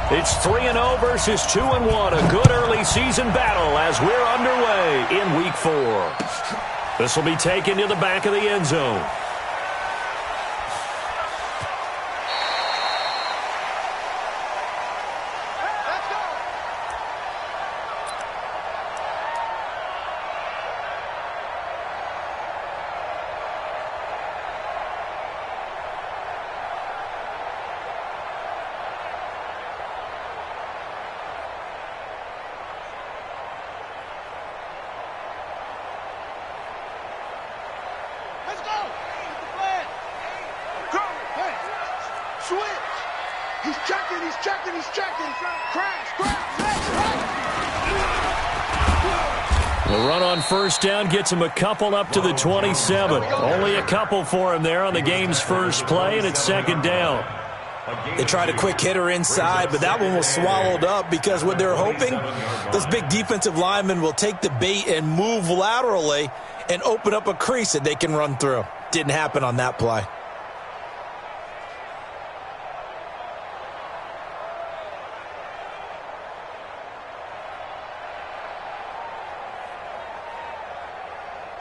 It's 3-0 versus 2-1. A good early season battle as we're underway in Week 4. This will be taken to the back of the end zone. The run on first down gets him a couple up to the 27. Only a couple for him there on the game's first play, and it's second down. They tried a quick hitter inside, but that one was swallowed up because what they're hoping, those big defensive linemen will take the bait and move laterally and open up a crease that they can run through. Didn't happen on that play.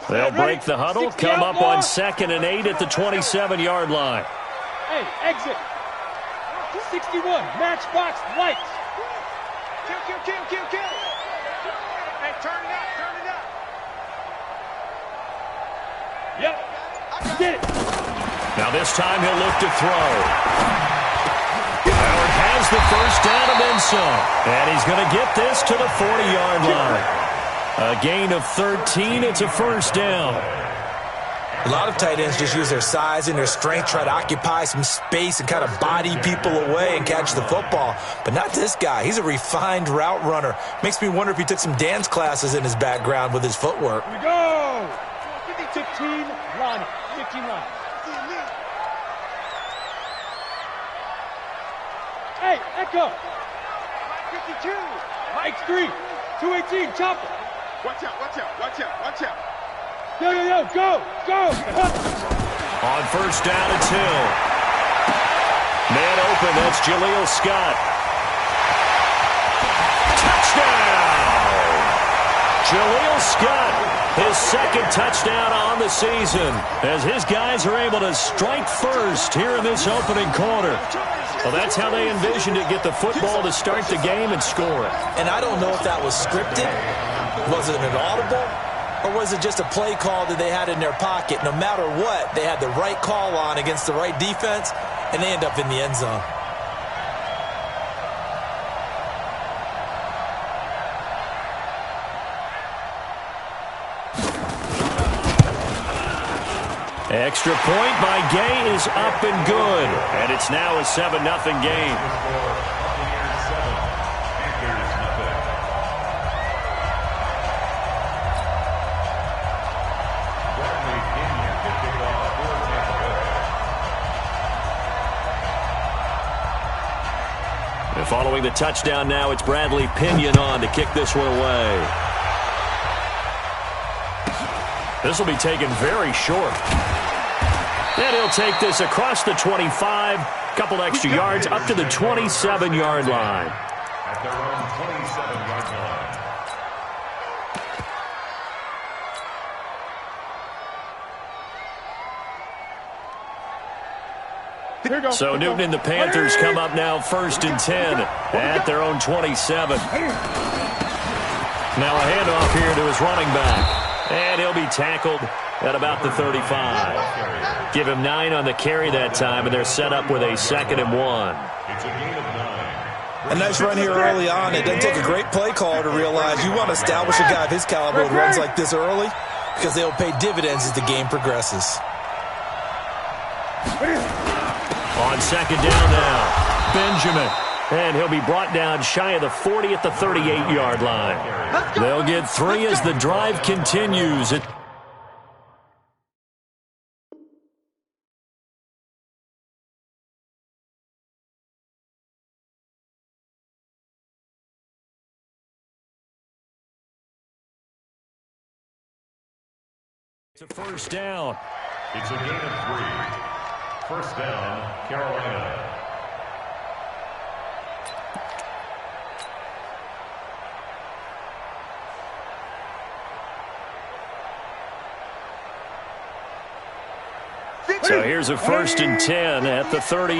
They'll break the huddle, come up on 2nd and 8 at the 27-yard line. Hey, exit. 61, matchbox lights. Kill. Hey, turn it up. Yep, get it. Now this time he'll look to throw. Howard has the first down and then some. And he's going to get this to the 40-yard line. A gain of 13, it's a first down. A lot of tight ends just use their size and their strength, try to occupy some space and kind of body people away and catch the football. But not this guy. He's a refined route runner. Makes me wonder if he took some dance classes in his background with his footwork. Here we go. 15 line. Hey, Echo. 52. Mike 3. 218, chopper. Watch out. Yo, go. On first down and 2. Man open, that's Jaleel Scott. Touchdown! Jaleel Scott, his second touchdown on the season, as his guys are able to strike first here in this opening quarter. Well, that's how they envisioned it, get the football to start the game and score it. And I don't know if that was scripted. Was it an audible? Or was it just a play call that they had in their pocket? No matter what, they had the right call on against the right defense, and they end up in the end zone. Extra point by Gay is up and good. And it's now a 7-0 game. And following the touchdown now, it's Bradley Pinion on to kick this one away. This will be taken very short. And he'll take this across the 25, couple extra yards up to the 27-yard line. At their own 27-yard line. So Newton and the Panthers come up now 1st and 10 at their own 27. Now a handoff here to his running back. And he'll be tackled at about the 35. Give him 9 on the carry that time, and they're set up with a 2nd and 1. It's a gain of 9. A nice run here early on. It doesn't take a great play caller to realize you want to establish a guy of his caliber who runs like this early because they'll pay dividends as the game progresses. On 2nd down now, Benjamin. And he'll be brought down shy of the 40 at the 38-yard line. They'll get 3 as the drive continues. It's a first down. It's a gain of 3. First down, Carolina. So here's a 1st and 10 at the 38.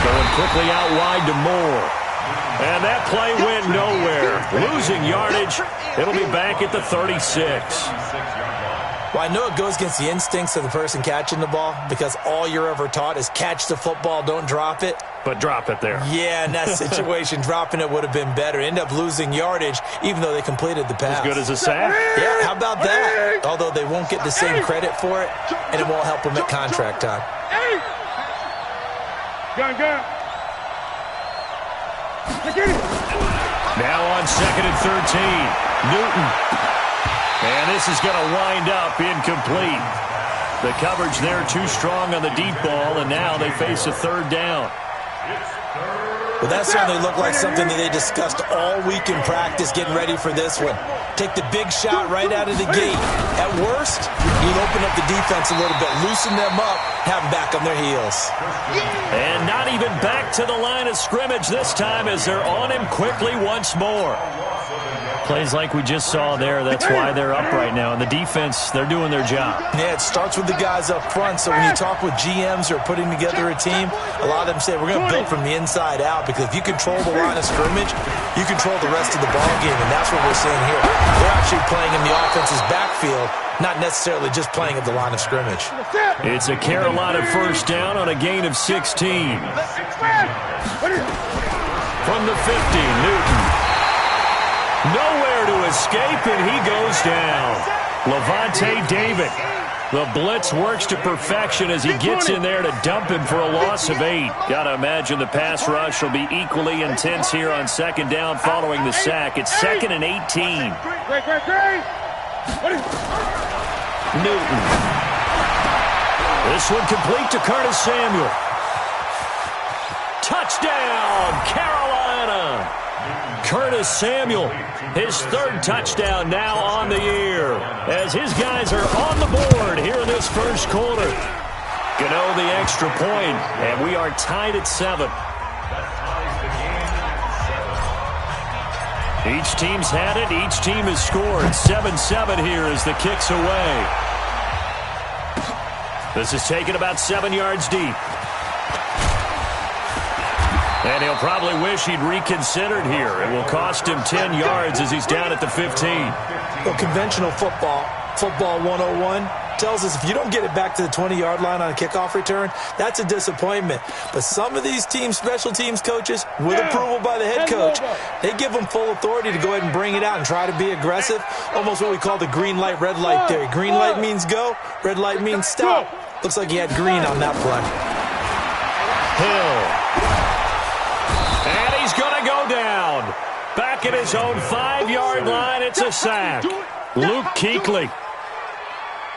Going quickly out wide to Moore. And that play went nowhere. Losing yardage. It'll be back at the 36. Well, I know it goes against the instincts of the person catching the ball because all you're ever taught is catch the football, don't drop it. But drop it there. Yeah, in that situation, dropping it would have been better. End up losing yardage, even though they completed the pass. As good as a sack? Yeah, how about that? Although they won't get the same credit for it, and it won't help them at contract time. Gun. Now on 2nd and 13. Newton. And this is going to wind up incomplete. The coverage there too strong on the deep ball, and now they face a 3rd down. Well, that certainly looked like something that they discussed all week in practice getting ready for this one. Take the big shot right out of the gate. At worst, you'll open up the defense a little bit, loosen them up, have them back on their heels. And not even back to the line of scrimmage this time as they're on him quickly once more. Plays like we just saw there, that's why they're up right now. And the defense, they're doing their job. Yeah, it starts with the guys up front. So when you talk with GMs who are putting together a team, a lot of them say, we're going to build from the inside out, because if you control the line of scrimmage, you control the rest of the ball game, and that's what we're seeing here. They're actually playing in the offense's backfield, not necessarily just playing at the line of scrimmage. It's a Carolina 1st down on a gain of 16. From the 50, Newton. Nowhere to escape, and he goes down. Levante David. The blitz works to perfection as he gets in there to dump him for a loss of 8. Got to imagine the pass rush will be equally intense here on 2nd down following the sack. It's 2nd and 18. Newton. This one complete to Curtis Samuel. Touchdown, Carolina! Curtis Samuel, his 3rd touchdown now on the year, as his guys are on the board here in this 1st quarter. Gano the extra point, and we are tied at 7. Each team's had it, each team has scored. 7-7 here as the kick's away. This is taken about 7 yards deep. And he'll probably wish he'd reconsidered here. It will cost him 10 yards as he's down at the 15. Well, conventional football 101, tells us if you don't get it back to the 20-yard line on a kickoff return, that's a disappointment. But some of these teams, special teams coaches, with approval by the head coach, they give them full authority to go ahead and bring it out and try to be aggressive. Almost what we call the green light, red light theory. Green light means go, red light means stop. Looks like he had green on that play. Hill. And he's going to go down. Back at his own 5-yard line, it's a sack. Luke Kuechly.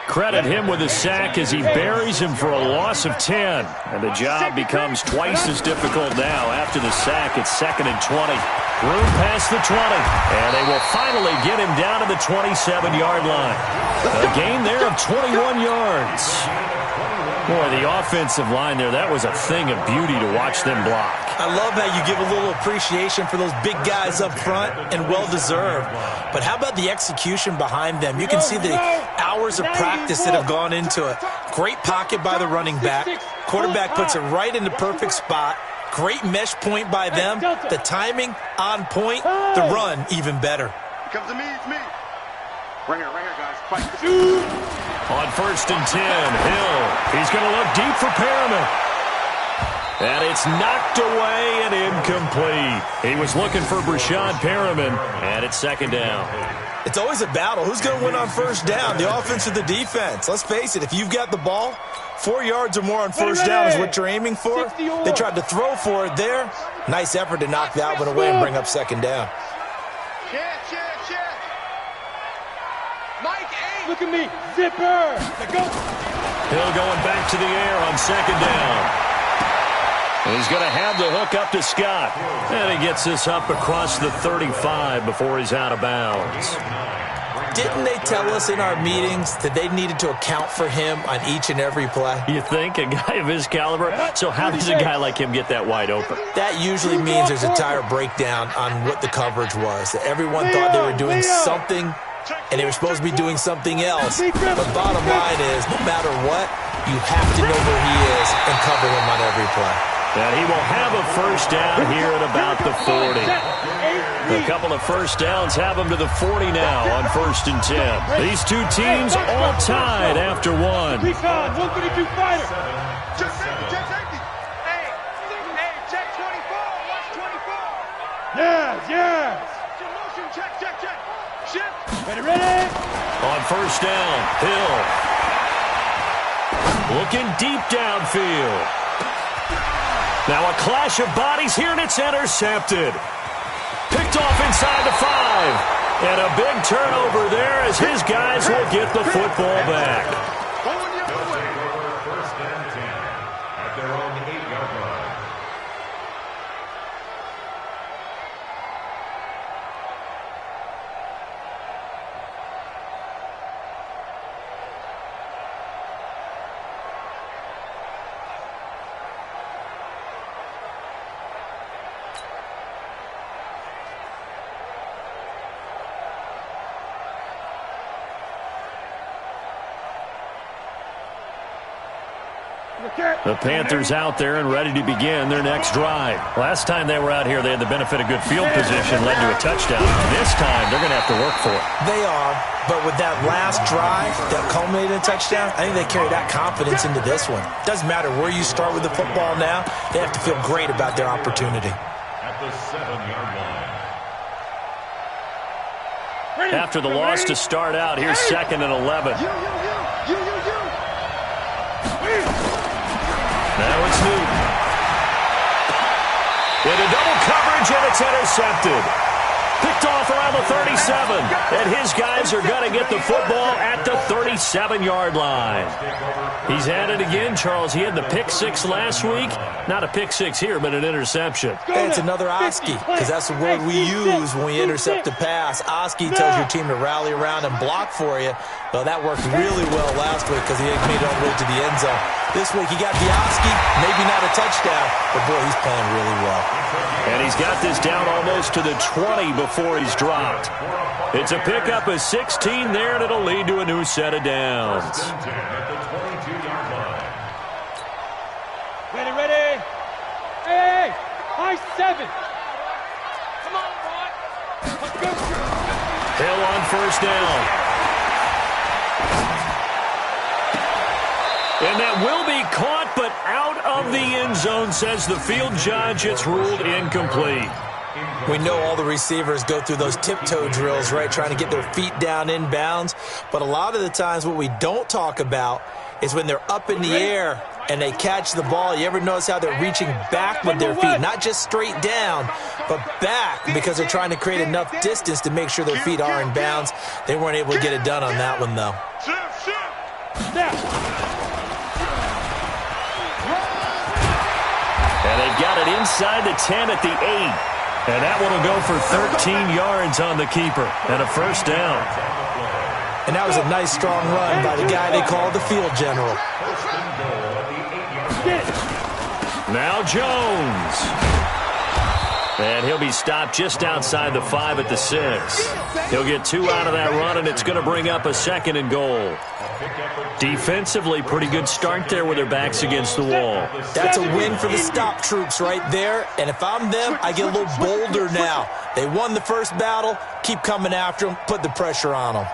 Credit him with a sack as he buries him for a loss of 10. And the job becomes twice as difficult now. After the sack, it's 2nd and 20. Room past the 20. And they will finally get him down to the 27-yard line. A gain there of 21 yards. Boy, the offensive line there, that was a thing of beauty to watch them block. I love how you give a little appreciation for those big guys up front, and well-deserved. But how about the execution behind them? You can see the hours of practice that have gone into it. Great pocket by the running back. Quarterback puts it right in the perfect spot. Great mesh point by them. The timing on point. The run even better. Comes to me, it's me. Right here, guys. Fight. On 1st and 10, Hill. He's going to look deep for Perriman. And it's knocked away and incomplete. He was looking for Brashad Perriman, and it's 2nd down. It's always a battle. Who's going to win on 1st down, the offense or the defense? Let's face it, if you've got the ball, 4 yards or more on 1st down is what you're aiming for. They tried to throw for it there. Nice effort to knock that one away and bring up 2nd down. Check. Mike, 8. Look at me. Zipper. Let's go. Hill going back to the air on 2nd down. He's going to have the hook up to Scott. And he gets this up across the 35 before he's out of bounds. Didn't they tell us in our meetings that they needed to account for him on each and every play? You think? A guy of his caliber? So how does a guy like him get that wide open? That usually means there's a tire breakdown on what the coverage was. That everyone thought they were doing something and they were supposed to be doing something else. But bottom line is, no matter what, you have to know where he is and cover him on every play. And he will have a first down here at about the 40. A couple of first downs have him to the 40 now on 1st and 10. These two teams all tied after one. 132 fighter. Check safety. Hey, check 24. Watch 24. Yes. Motion, check. Shift. Ready. On first down, Hill. Looking deep downfield. Now a clash of bodies here, and it's intercepted. Picked off inside the 5. And a big turnover there as his guys will get the football back. First and 10 at their own 8-yard line. The Panthers out there and ready to begin their next drive. Last time they were out here, they had the benefit of good field position, led to a touchdown. This time, they're going to have to work for it. They are, but with that last drive that culminated in a touchdown, I think they carry that confidence into this one. Doesn't matter where you start with the football now, they have to feel great about their opportunity. At the 7-yard line. After the loss to start out, here's 2nd and 11. Now it's Newton. Into double coverage, and it's intercepted. Picked off around the 37. And his guys are going to get the football at the 37-yard line. He's at it again, Charles. He had the pick 6 last week. Not a pick 6 here, but an interception. Hey, it's another Oski, because that's the word we use when we intercept a pass. Oski tells your team to rally around and block for you. Well, that worked really well last week because he made it all the way to the end zone. This week he got the Oski, maybe not a touchdown, but boy, he's playing really well. And he's got this down almost to the 20 before he's dropped. It's a pickup of 16 there, and it'll lead to a new set of downs. At the 22-yard line. Ready. Hey, high 7. Come on, boy. Let's go. Hill on first down. And that will be caught, but out of the end zone, says the field judge. It's ruled incomplete. We know all the receivers go through those tiptoe drills, right, trying to get their feet down inbounds. But a lot of the times what we don't talk about is when they're up in the air and they catch the ball. You ever notice how they're reaching back with their feet? Not just straight down, but back, because they're trying to create enough distance to make sure their feet are in bounds. They weren't able to get it done on that one, though. And they've got it inside the 10 at the 8. And that one will go for 13 yards on the keeper and a first down. And that was a nice, strong run by the guy they call the field general. Now Jones. And he'll be stopped just outside the 5 at the 6. He'll get 2 out of that run, and it's going to bring up a 2nd and goal. Defensively, pretty good start there with their backs against the wall. That's a win for the stop troops right there. And if I'm them, I get a little bolder now. They won the first battle. Keep coming after them. Put the pressure on them.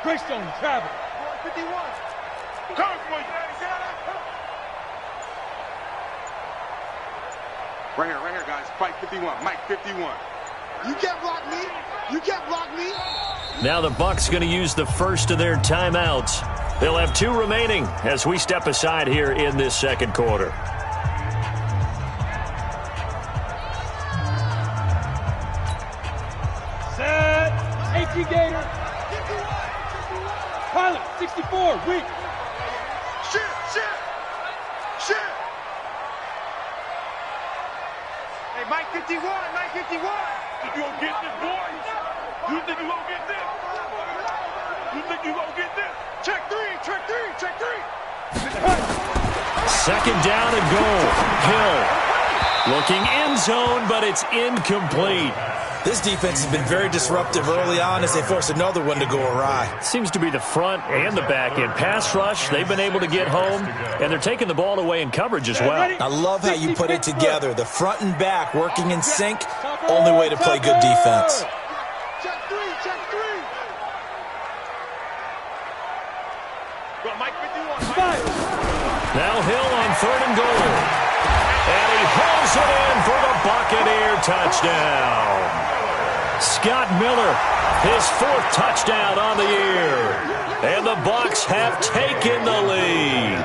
Greystone, travel. 51. Come for you. Right here, guys. Fight 51. Mike 51. You can't block me. You can't block me. Now the Bucs going to use the first of their timeouts. They'll have 2 remaining as we step aside here in this second quarter. Set. 18 Gator. Pilot 64. Weak. Shit. Hey, Mike 51. You gonna get this, boys? You think you gonna get this? Check three. 2nd down and goal. Hill looking end zone, but it's incomplete. This defense has been very disruptive early on as they force another one to go awry. Seems to be the front and the back end. Pass rush, they've been able to get home, and they're taking the ball away in coverage as well. I love how you put it together. The front and back working in sync, only way to play good defense. Check three, check three. Go, Mike 51. Now Hill on 3rd and goal. And he hauls it in for the Buccaneer touchdown. Scott Miller, his 4th touchdown on the year. And the Bucs have taken the lead.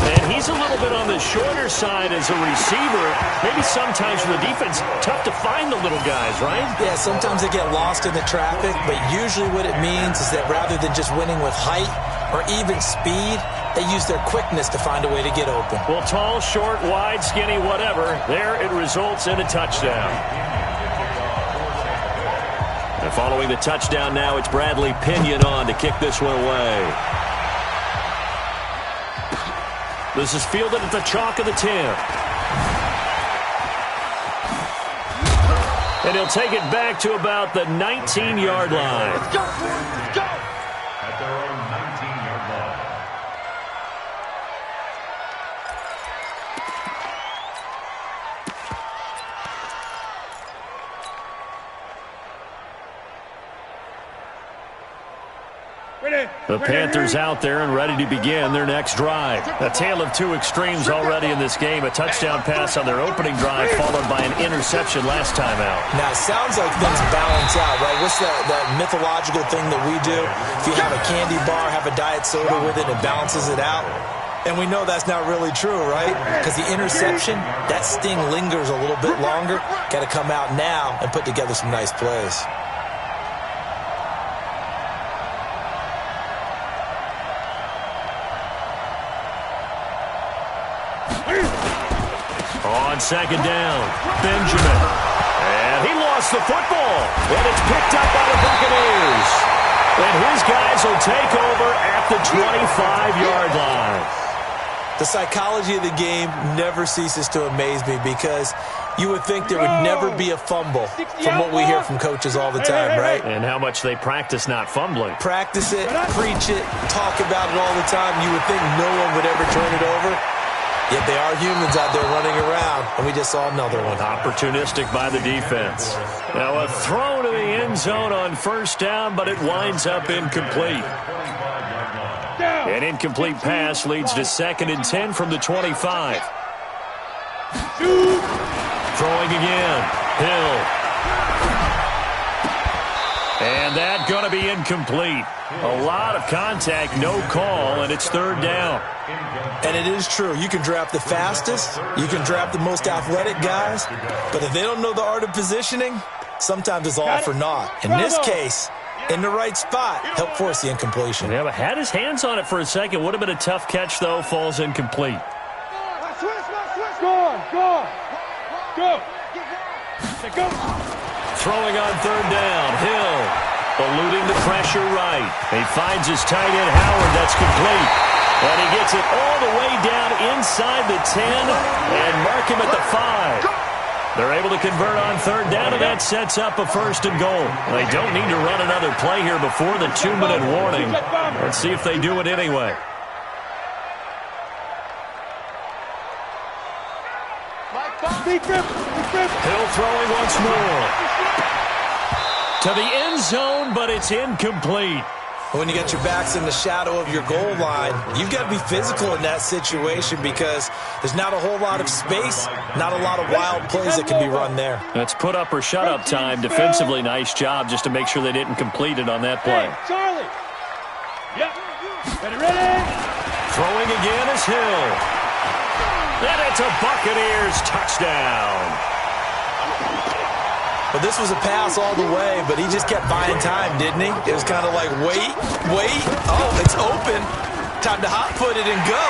And he's a little bit on the shorter side as a receiver. Maybe sometimes for the defense, tough to find the little guys, right? Yeah, sometimes they get lost in the traffic, but usually what it means is that rather than just winning with height or even speed, they use their quickness to find a way to get open. Well, tall, short, wide, skinny, whatever, there it results in a touchdown. And following the touchdown now, it's Bradley Pinion on to kick this one away. This is fielded at the chalk of the 10. And he'll take it back to about the 19-yard line. Let's go. At their own 19-yard line. The Panthers out there and ready to begin their next drive. A tale of two extremes already in this game. A touchdown pass on their opening drive followed by an interception last time out. Now, it sounds like things balance out, right? What's that mythological thing that we do? If you have a candy bar, have a diet soda with it, it balances it out. And we know that's not really true, right? Because the interception, that sting lingers a little bit longer. Got to come out now and put together some nice plays. On 2nd down, Benjamin. And he lost the football. And it's picked up by the Buccaneers. And his guys will take over at the 25-yard line. The psychology of the game never ceases to amaze me because you would think there would never be a fumble from what we hear from coaches all the time, right? And how much they practice not fumbling. Practice it, preach it, talk about it all the time. You would think no one would ever turn it over. Yet they are humans out there running around, and we just saw another one. Opportunistic by the defense. Now a throw to the end zone on 1st down, but it winds up incomplete. An incomplete pass leads to 2nd and 10 from the 25. Throwing again. Hill. And that going to be incomplete. A lot of contact, no call, and it's 3rd down. And it is true. You can draft the fastest. You can draft the most athletic guys. But if they don't know the art of positioning, sometimes it's all for naught. In this case, in the right spot, help force the incompletion. Yeah, but had his hands on it for a second. Would have been a tough catch, though. Falls incomplete. Go. Throwing on 3rd down. Hill eluding the pressure right. He finds his tight end, Howard. That's complete. And he gets it all the way down inside the 10 and mark him at the 5. They're able to convert on 3rd down, and that sets up a 1st and goal. They don't need to run another play here before the 2-minute warning. Let's see if they do it anyway. Hill throwing once more. To the end zone, but it's incomplete. When you got your backs in the shadow of your goal line, you've got to be physical in that situation because there's not a whole lot of space, not a lot of wild plays that can be run there. That's put up or shut up time. Defensively, nice job just to make sure they didn't complete it on that play. Hey, Charlie. Yep. Ready? Throwing again is Hill. And it's a Buccaneers touchdown. But this was a pass all the way, but he just kept buying time, didn't he? It was kind of like, wait. Oh, it's open. Time to hot-foot it and go.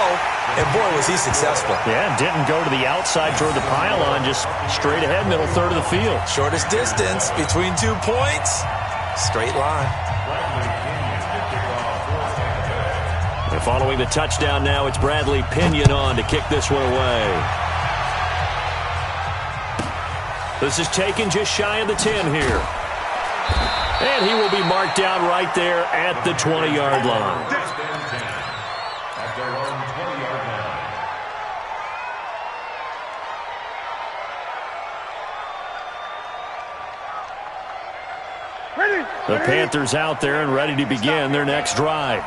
And, boy, was he successful. Yeah, didn't go to the outside toward the pylon, just straight ahead, middle third of the field. Shortest distance between 2 points. Straight line. And following the touchdown now, it's Bradley Pinion on to kick this one away. This is taken just shy of the 10 here. And he will be marked down right there at the 20-yard line. First and 10 at their own 20-yard line. The Panthers out there and ready to begin their next drive.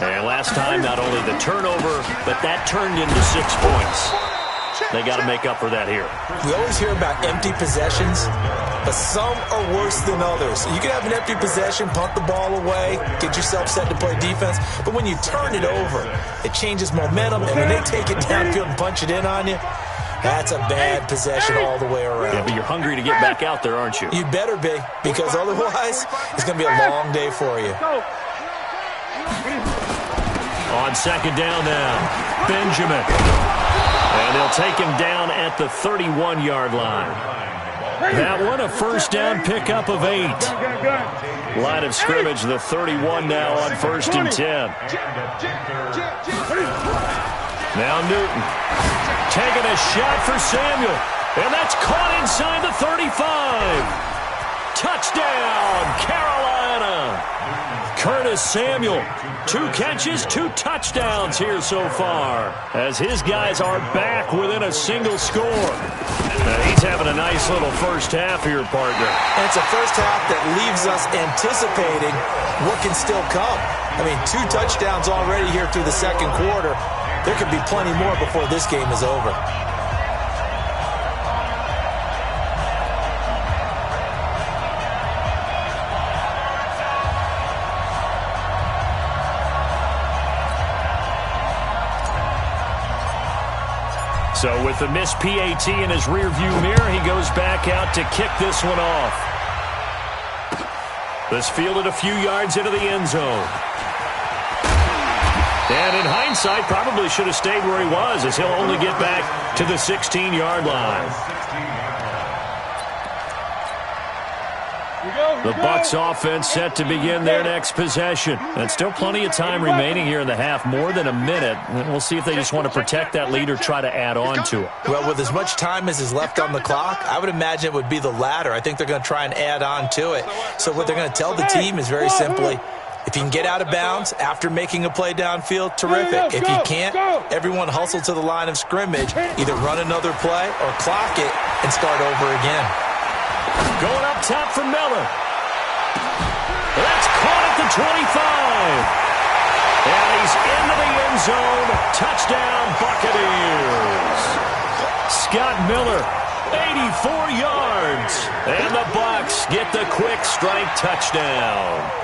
And last time, not only the turnover, but that turned into 6 points. They got to make up for that here. We always hear about empty possessions, but some are worse than others. You can have an empty possession, punt the ball away, get yourself set to play defense, but when you turn it over, it changes momentum, and when they take it downfield and punch it in on you, that's a bad possession all the way around. Yeah, but you're hungry to get back out there, aren't you? You better be, because otherwise, it's going to be a long day for you. On second down now, Benjamin. And they'll take him down at the 31-yard line. That one, a first down pickup of 8. Line of scrimmage, the 31 now on 1st and 10. Now Newton taking a shot for Samuel. And that's caught inside the 35. Touchdown, Carolina. Curtis Samuel, 2 catches, 2 touchdowns here so far, as his guys are back within a single score. He's having a nice little first half here, partner. And it's a first half that leaves us anticipating what can still come. I mean, 2 touchdowns already here through the second quarter. There could be plenty more before this game is over. So with the missed PAT in his rearview mirror, he goes back out to kick this one off. This fielded a few yards into the end zone. And in hindsight, probably should have stayed where he was, as he'll only get back to the 16-yard line. The Bucs offense set to begin their next possession. And still plenty of time remaining here in the half, more than a minute. And we'll see if they just want to protect that lead or try to add on to it. Well, with as much time as is left on the clock, I would imagine it would be the latter. I think they're going to try and add on to it. So what they're going to tell the team is very simply, if you can get out of bounds after making a play downfield, terrific. If you can't, everyone hustle to the line of scrimmage, either run another play or clock it and start over again. Going up top for Miller. That's caught at the 25. And he's into the end zone. Touchdown, Buccaneers. Scott Miller, 84 yards. And the Bucs get the quick strike touchdown.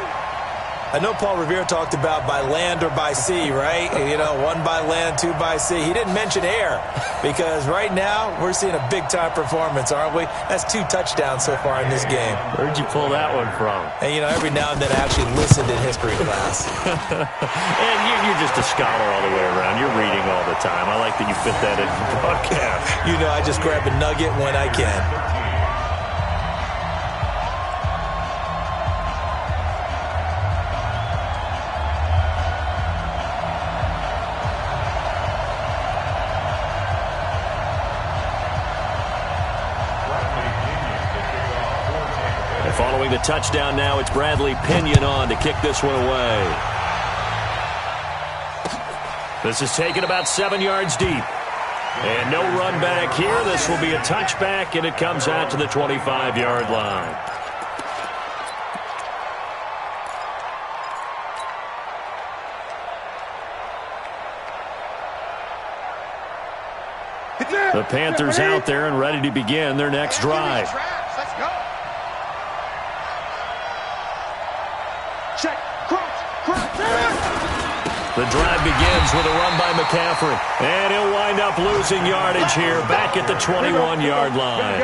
I know Paul Revere talked about by land or by sea, right? You know, 1 by land, 2 by sea. He didn't mention air because right now we're seeing a big-time performance, aren't we? That's 2 touchdowns so far in this game. Where'd you pull that one from? And, you know, every now and then I actually listened in history class. And you're just a scholar all the way around. You're reading all the time. I like that you fit that in the broadcast. You know, I just grab a nugget when I can. Following the touchdown now, it's Bradley Pinion on to kick this one away. This is taken about 7 yards deep. And no run back here. This will be a touchback, and it comes out to the 25-yard line. The Panthers out there and ready to begin their next drive. Let's go. The drive begins with a run by McCaffrey. And he'll wind up losing yardage here back at the 21-yard line.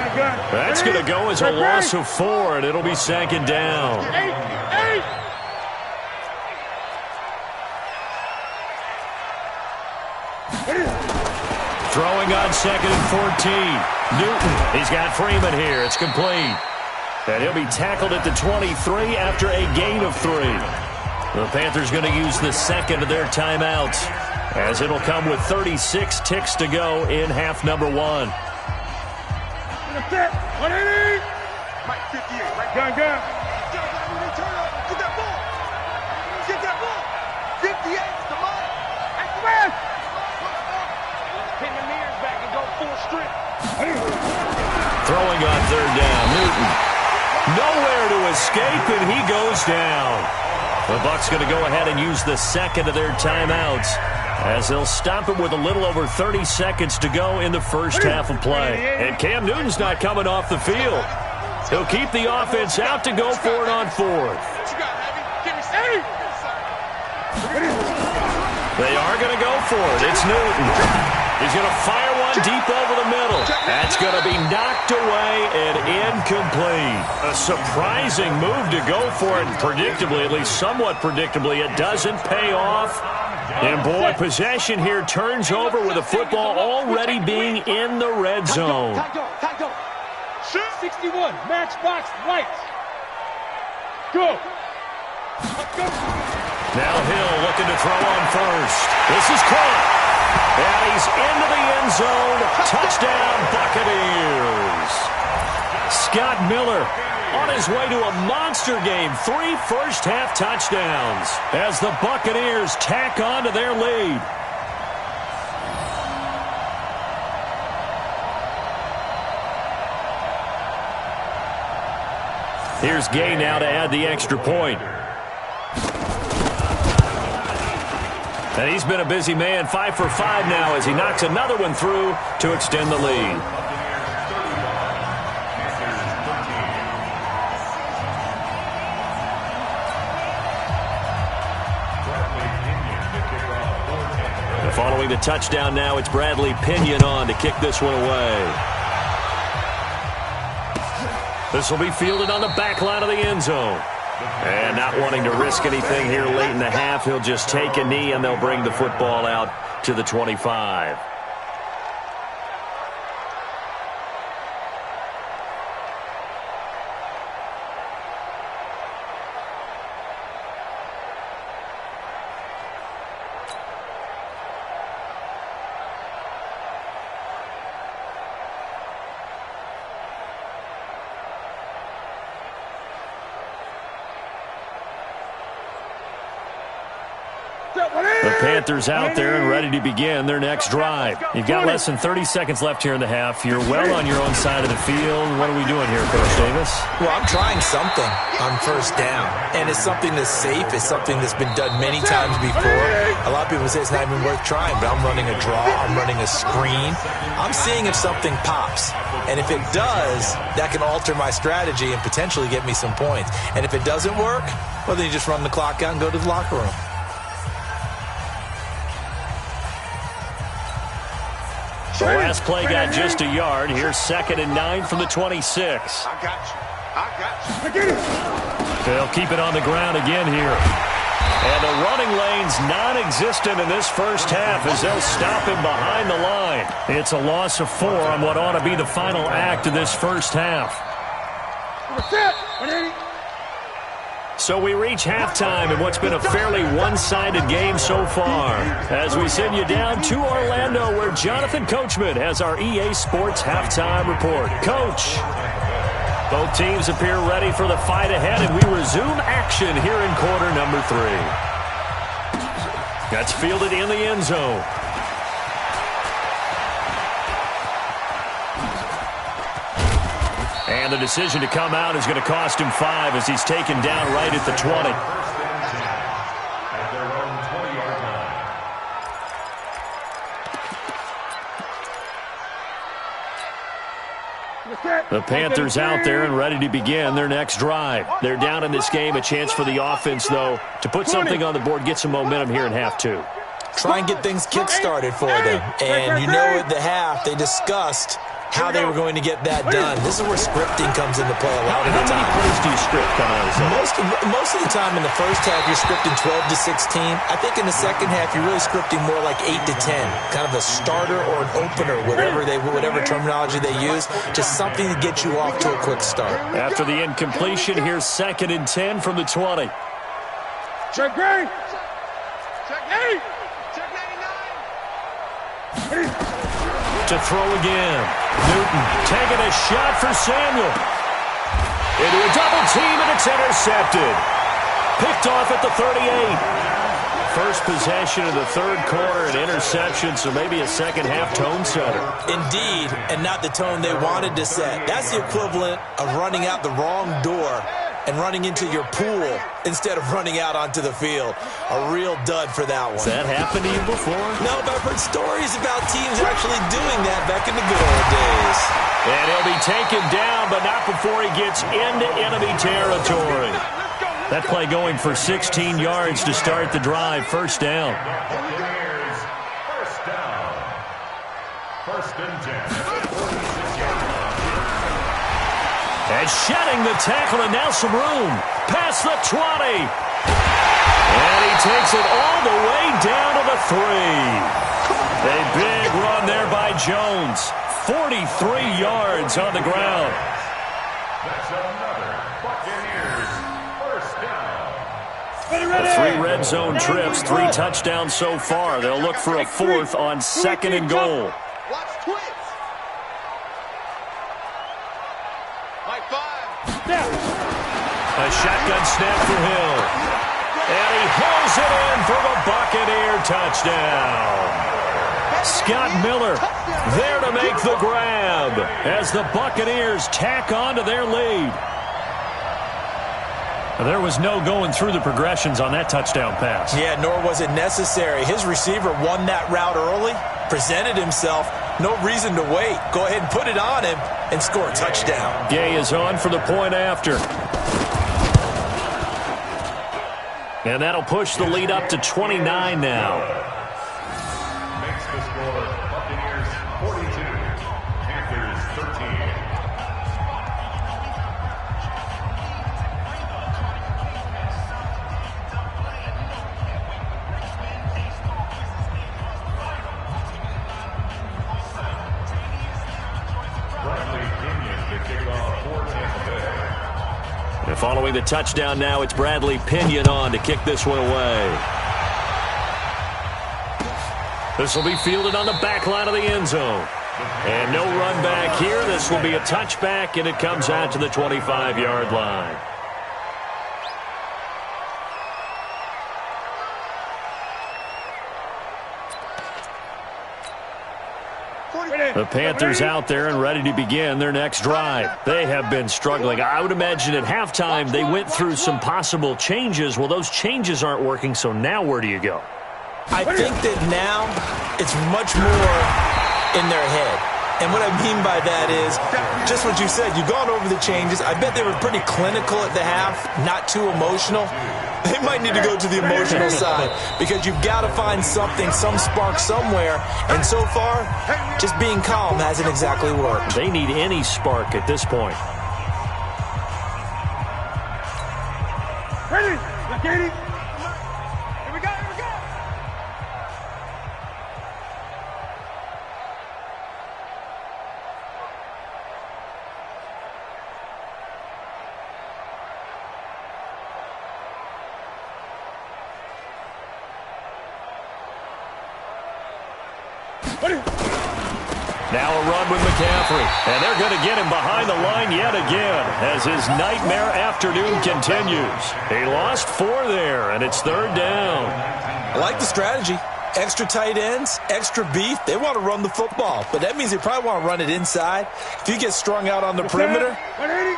That's going to go as a loss of 4, and it'll be second down. Throwing on second and 14. Newton, he's got Freeman here. It's complete. And he'll be tackled at the 23 after a gain of 3. The Panthers going to use the second of their timeouts, as it'll come with 36 ticks to go in half number 1. 180. Mike 58, right? Gun. Get that ball. Get that ball. 58 is the mark. Hey, come on. Pin the mirrors back and go full strip. Throwing on third down, Newton. Nowhere to escape, and he goes down. The Bucs going to go ahead and use the second of their timeouts as they'll stop it with a little over 30 seconds to go in the first half of play. And Cam Newton's not coming off the field. He'll keep the offense out to go for it on fourth. They are going to go for it. It's Newton. He's going to fire one deep over the middle. That's going to be knocked away and incomplete. A surprising move to go for it. Predictably, at least somewhat predictably, it doesn't pay off. And boy, possession here turns over with the football already being in the red zone. 61, matchbox lights. Go. Now Hill looking to throw on first. This is caught. And he's into the end zone. Touchdown, Buccaneers. Scott Miller on his way to a monster game. 3 first-half touchdowns as the Buccaneers tack on to their lead. Here's Gay now to add the extra point. And he's been a busy man, 5 for 5 now as he knocks another one through to extend the lead. Following the touchdown now, it's Bradley Pinion on to kick this one away. This will be fielded on the back line of the end zone. And not wanting to risk anything here late in the half, he'll just take a knee and they'll bring the football out to the 25. The Panthers out there and ready to begin their next drive. You've got less than 30 seconds left here in the half. You're well on your own side of the field. What are we doing here, Coach Davis? Well, I'm trying something on first down, and it's something that's safe. It's something that's been done many times before. A lot of people say it's not even worth trying, but I'm running a draw. I'm running a screen. I'm seeing if something pops, and if it does, that can alter my strategy and potentially get me some points. And if it doesn't work, well, then you just run the clock out and go to the locker room. The last play got just a yard. Here's 2nd and 9 from the 26. I got you. They'll keep it on the ground again here. And the running lane's non-existent in this first half as they'll stop him behind the line. It's a loss of 4 on what ought to be the final act of this first half. So we reach halftime in what's been a fairly one-sided game so far as we send you down to Orlando where Jonathan Coachman has our EA Sports halftime report. Coach, both teams appear ready for the fight ahead, and we resume action here in quarter number 3. That's fielded in the end zone. And the decision to come out is going to cost him 5 as he's taken down right at the 20. The Panthers out there and ready to begin their next drive. They're down in this game. A chance for the offense, though, to put something on the board, get some momentum here in half 2. Try and get things kick-started for them. And you know at the half, they discussed how they were going to get that done. This is where scripting comes into play a lot of the time. How many plays do you script coming out of the Most of the time in the first half, you're scripting 12 to 16. I think in the second half, you're really scripting more like 8 to 10. Kind of a starter or an opener, whatever terminology they use. Just something to get you off to a quick start. After the incompletion, here's 2nd and 10 from the 20. Check green. Check 8. Check 99. To throw again. Newton taking a shot for Samuel. Into a double team, and it's intercepted. Picked off at the 38. First possession of the third quarter, an interception, so maybe a second-half tone setter. Indeed, and not the tone they wanted to set. That's the equivalent of running out the wrong door and running into your pool instead of running out onto the field. A real dud for that one. Has that happened to you before? No, but I've heard stories about teams actually doing that back in the good old days. And he'll be taken down, but not before he gets into enemy territory. That play going for 16 yards to start the drive. First down. Buccaneers, first down. First and 10. 46 yards. And shedding the tackle, and now some room. Past the 20. And he takes it all the way down to the 3. A big run there by Jones. 43 yards on the ground. That's another Buccaneers first down. 3 red zone trips, 3 touchdowns so far. They'll look for a 4th on 2nd and goal. Watch twins. Like 5. A shotgun snap for Hill. And he hauls it in for the Buccaneer touchdown. Scott Miller there to make the grab as the Buccaneers tack on to their lead. There was no going through the progressions on that touchdown pass. Yeah, nor was it necessary. His receiver won that route early, presented himself. No reason to wait. Go ahead and put it on him and score a touchdown. Gay is on for the point after. And that'll push the lead up to 29 now. Makes the score Buccaneers 42, Panthers 13. And following the touchdown now, it's Bradley Pinion on to kick this one away. This will be fielded on the back line of the end zone. And no run back here. This will be a touchback, and it comes out to the 25-yard line. The Panthers out there and ready to begin their next drive. They have been struggling. I would imagine at halftime they went through some possible changes. Well, those changes aren't working, so now where do you go? I think that now it's much more in their head. And what I mean by that is just what you said. You've gone over the changes. I bet they were pretty clinical at the half, not too emotional. They might need to go to the emotional side because you've got to find something, some spark somewhere. And so far, just being calm hasn't exactly worked. They need any spark at this point. Ready? Katie? Here we go, here we go. Now a run with McCaffrey. And they're going to get him behind the line yet again as his nightmare afternoon continues. He lost 4 there, and it's 3rd down. I like the strategy. Extra tight ends, extra beef. They want to run the football, but that means they probably want to run it inside. If you get strung out on the perimeter,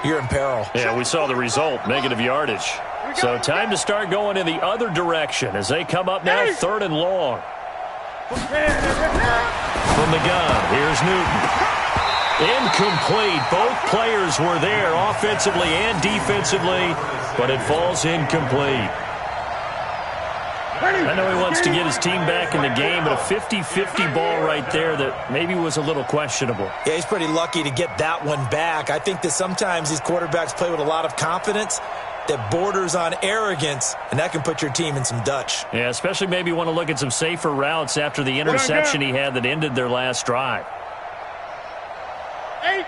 you're in peril. Yeah, we saw the result, negative yardage. So time to start going in the other direction as they come up now 3rd and long. From the gun, here's Newton. Incomplete. Both players were there offensively and defensively, but it falls incomplete. I know he wants to get his team back in the game, but a 50-50 ball right there that maybe was a little questionable. Yeah, he's pretty lucky to get that one back. I think that sometimes these quarterbacks play with a lot of confidence that borders on arrogance, and that can put your team in some Dutch. Yeah, especially maybe want to look at some safer routes after the interception he had that ended their last drive. 8.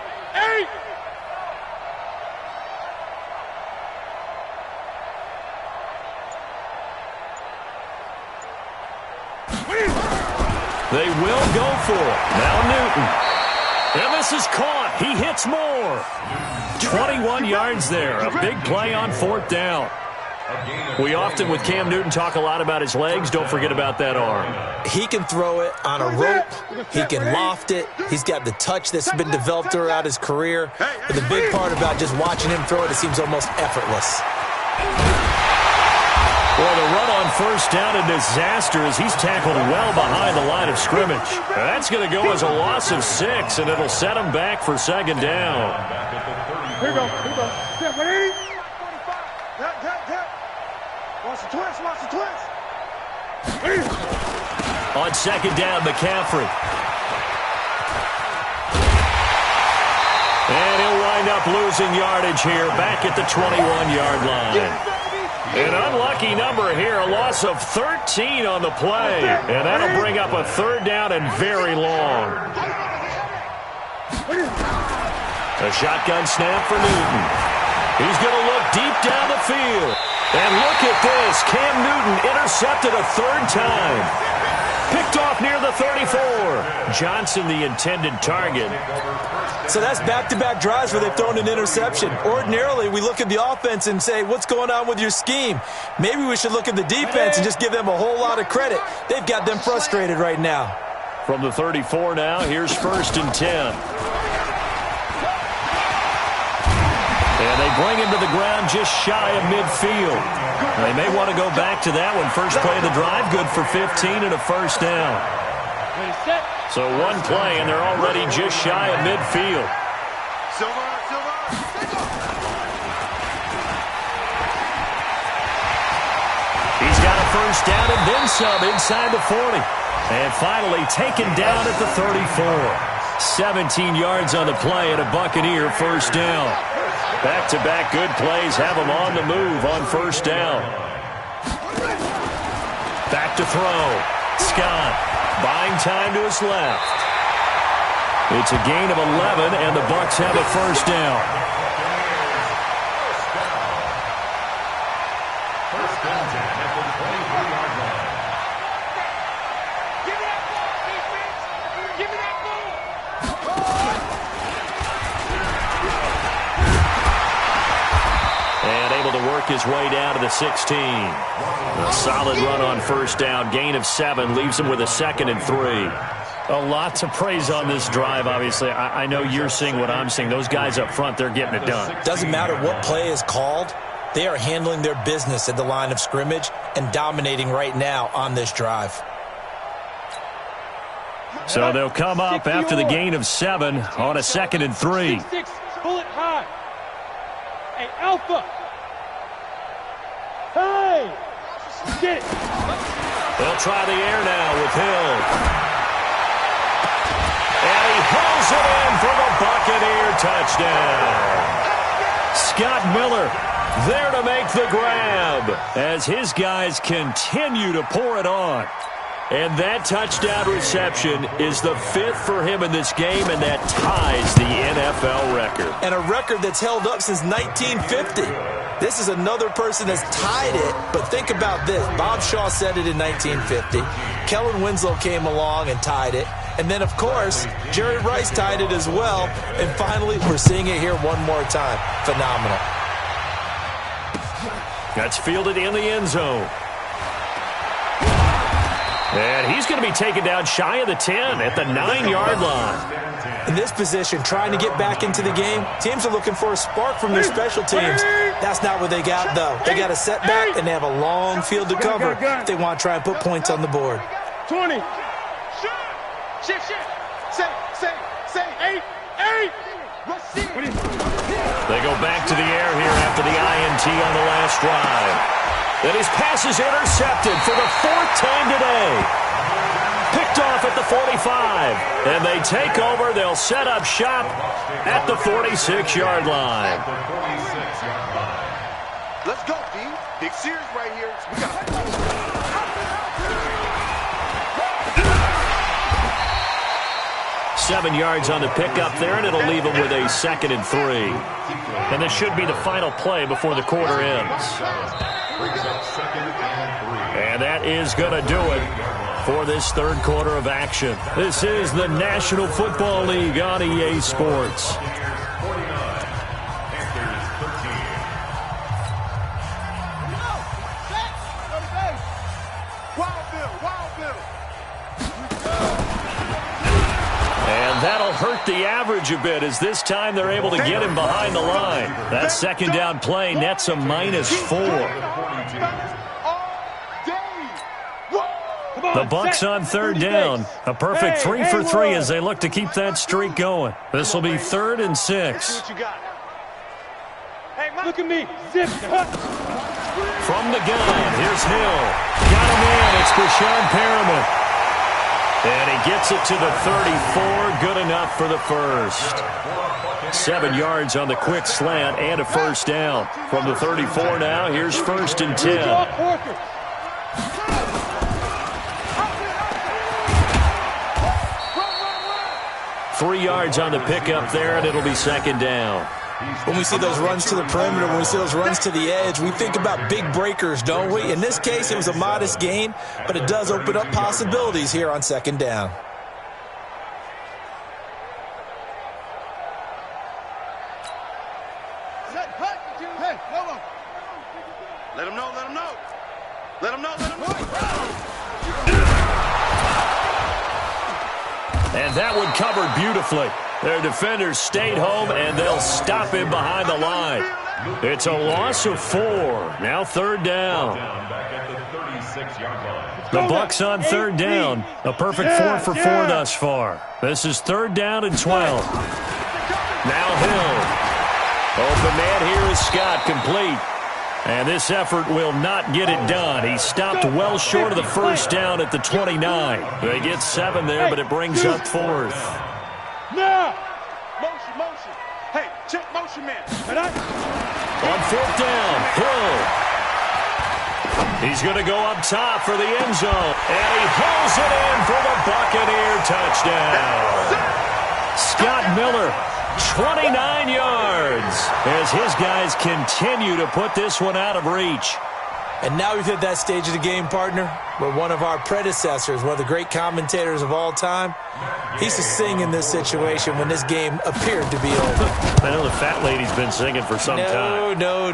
They will go for it. Now Newton. And this is caught. He hits more. 21 yards there. A big play on 4th down. We often, with Cam Newton, talk a lot about his legs. Don't forget about that arm. He can throw it on a rope. He can loft it. He's got the touch that's been developed throughout his career. But the big part about just watching him throw it seems almost effortless. Well, the run on 1st down a disaster as he's tackled well behind the line of scrimmage. That's going to go as a loss of 6, and it'll set him back for 2nd down. Here we go. Yeah, 180. Watch the twist. On 2nd down, McCaffrey. And he'll wind up losing yardage here back at the 21-yard line. An unlucky number here, a loss of 13 on the play. And that'll bring up a 3rd down and very long. A shotgun snap for Newton. He's going to look deep down the field. And look at this. Cam Newton intercepted a 3rd time. Picked off near the 34. Johnson, the intended target. So that's back-to-back drives where they've thrown an interception. Ordinarily, we look at the offense and say, what's going on with your scheme? Maybe we should look at the defense and just give them a whole lot of credit. They've got them frustrated right now. From the 34 now, here's 1st and 10. And they bring him to the ground just shy of midfield. They may want to go back to that one. First play of the drive, good for 15 and a 1st down. So one play, and they're already just shy of midfield. He's got a 1st down and then some inside the 40. And finally taken down at the 34. 17 yards on the play and a Buccaneer 1st down. Back-to-back good plays have him on the move on 1st down. Back to throw. Scott buying time to his left. It's a gain of 11, and the Bucs have a 1st down. First down at the 23-yard line. Give me that ball, defense. Give me that ball. And able to work his way down to the 16. A solid run on 1st down. Gain of 7 leaves him with a 2nd and 3. A lot to praise on this drive, obviously. I know you're seeing what I'm seeing. Those guys up front, they're getting it done. Doesn't matter what play is called. They are handling their business at the line of scrimmage and dominating right now on this drive. So they'll come up after the gain of 7 on a 2nd and 3. 6, pull it high. Hey, Alpha. Hey, get it. They'll try the air now with Hill. And he hauls it in for the Buccaneer touchdown. Scott Miller there to make the grab as his guys continue to pour it on. And that touchdown reception is the 5th for him in this game, and that ties the NFL record. And a record that's held up since 1950. This is another person that's tied it, but think about this. Bob Shaw said it in 1950. Kellen Winslow came along and tied it. And then, of course, Jerry Rice tied it as well. And finally, we're seeing it here one more time. Phenomenal. That's fielded in the end zone. And he's going to be taken down shy of the 10 at the 9-yard line. In this position, trying to get back into the game, teams are looking for a spark from their special teams. That's not what they got, though. They got a setback, and they have a long field to cover if they want to try and put points on the board. 20. Shift. Say. 8. They go back to the air here after the INT on the last drive. Then his pass is intercepted for the 4th time today. Picked off at the 45. And they take over. They'll set up shop at the 46-yard line. Let's go, D. Big series right here. We got 7 yards on the pickup there, and it'll leave him with a 2nd and 3. And this should be the final play before the quarter ends. And that is going to do it for this third quarter of action. This is the National Football League on EA Sports. And that'll hurt the average a bit as this time they're able to get him behind the line. That second down play nets a -4. The Bucs on third down. A perfect 3 for 3 as they look to keep that streak going. This will be 3rd and 6. Look at me. From the gun, here's Hill. Got him in. It's Brashon Perriman. And he gets it to the 34. Good enough for the first. 7 yards on the quick slant and a first down. From the 34 now, here's 1st and 10. 3 yards on the pickup there, and it'll be 2nd down. When we see those runs to the perimeter, when we see those runs to the edge, we think about big breakers, don't we? In this case, it was a modest gain, but it does open up possibilities here on 2nd down. Let him know, let him know. Let him know, let him know. And that one covered beautifully. Their defenders stayed home, and they'll stop him behind the line. It's a loss of 4. Now 3rd down. The Bucs on 3rd down. A perfect 4 for 4 thus far. This is 3rd down and 12. Now Hill. Open man here is Scott, complete. And this effort will not get it done. He stopped well short of the first down at the 29. They get 7 there, but it brings up 4th. Now! Motion. Hey, check motion, man. On 4th down, Hill. He's going to go up top for the end zone. And he pulls it in for the Buccaneer touchdown. Scott Miller. 29 yards as his guys continue to put this one out of reach. And now we've hit that stage of the game, partner, where one of our predecessors, one of the great commentators of all time, he used to sing in this situation when this game appeared to be over. I know the fat lady's been singing for some time. No,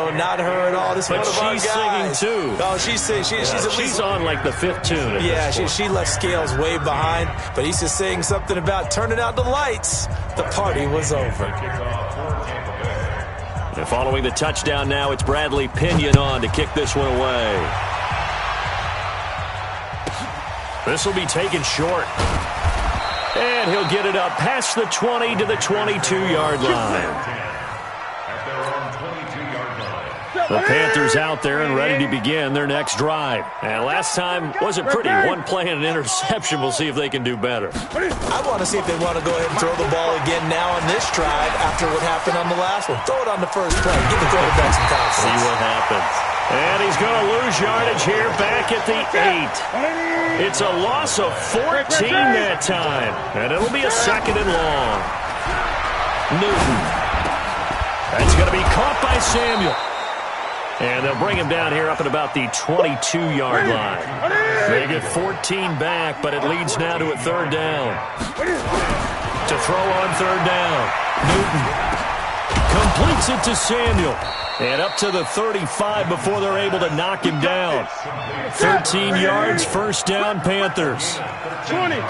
not her at all. This is but one of our guys. She's singing too. Oh, she's at least, she's on like the 5th tune. Yeah, she left Scales way behind, but he used to sing something about turning out the lights. The party was over. And following the touchdown now, it's Bradley Pinion on to kick this one away. This will be taken short. And he'll get it up past the 20 to the 22-yard line. The Panthers out there and ready to begin their next drive. And last time wasn't pretty. One play and an interception. We'll see if they can do better. I want to see if they want to go ahead and throw the ball again now on this drive after what happened on the last one. Throw it on the first play. Give the quarterback some confidence. See what happens. And he's going to lose yardage here back at the 8. It's a loss of 14 that time. And it'll be a 2nd and long. Newton. That's going to be caught by Samuel. And they'll bring him down here up at about the 22-yard line. They get 14 back, but it leads now to a 3rd down. To throw on 3rd down. Newton completes it to Samuel. And up to the 35 before they're able to knock him down. 13 yards, 1st down, Panthers.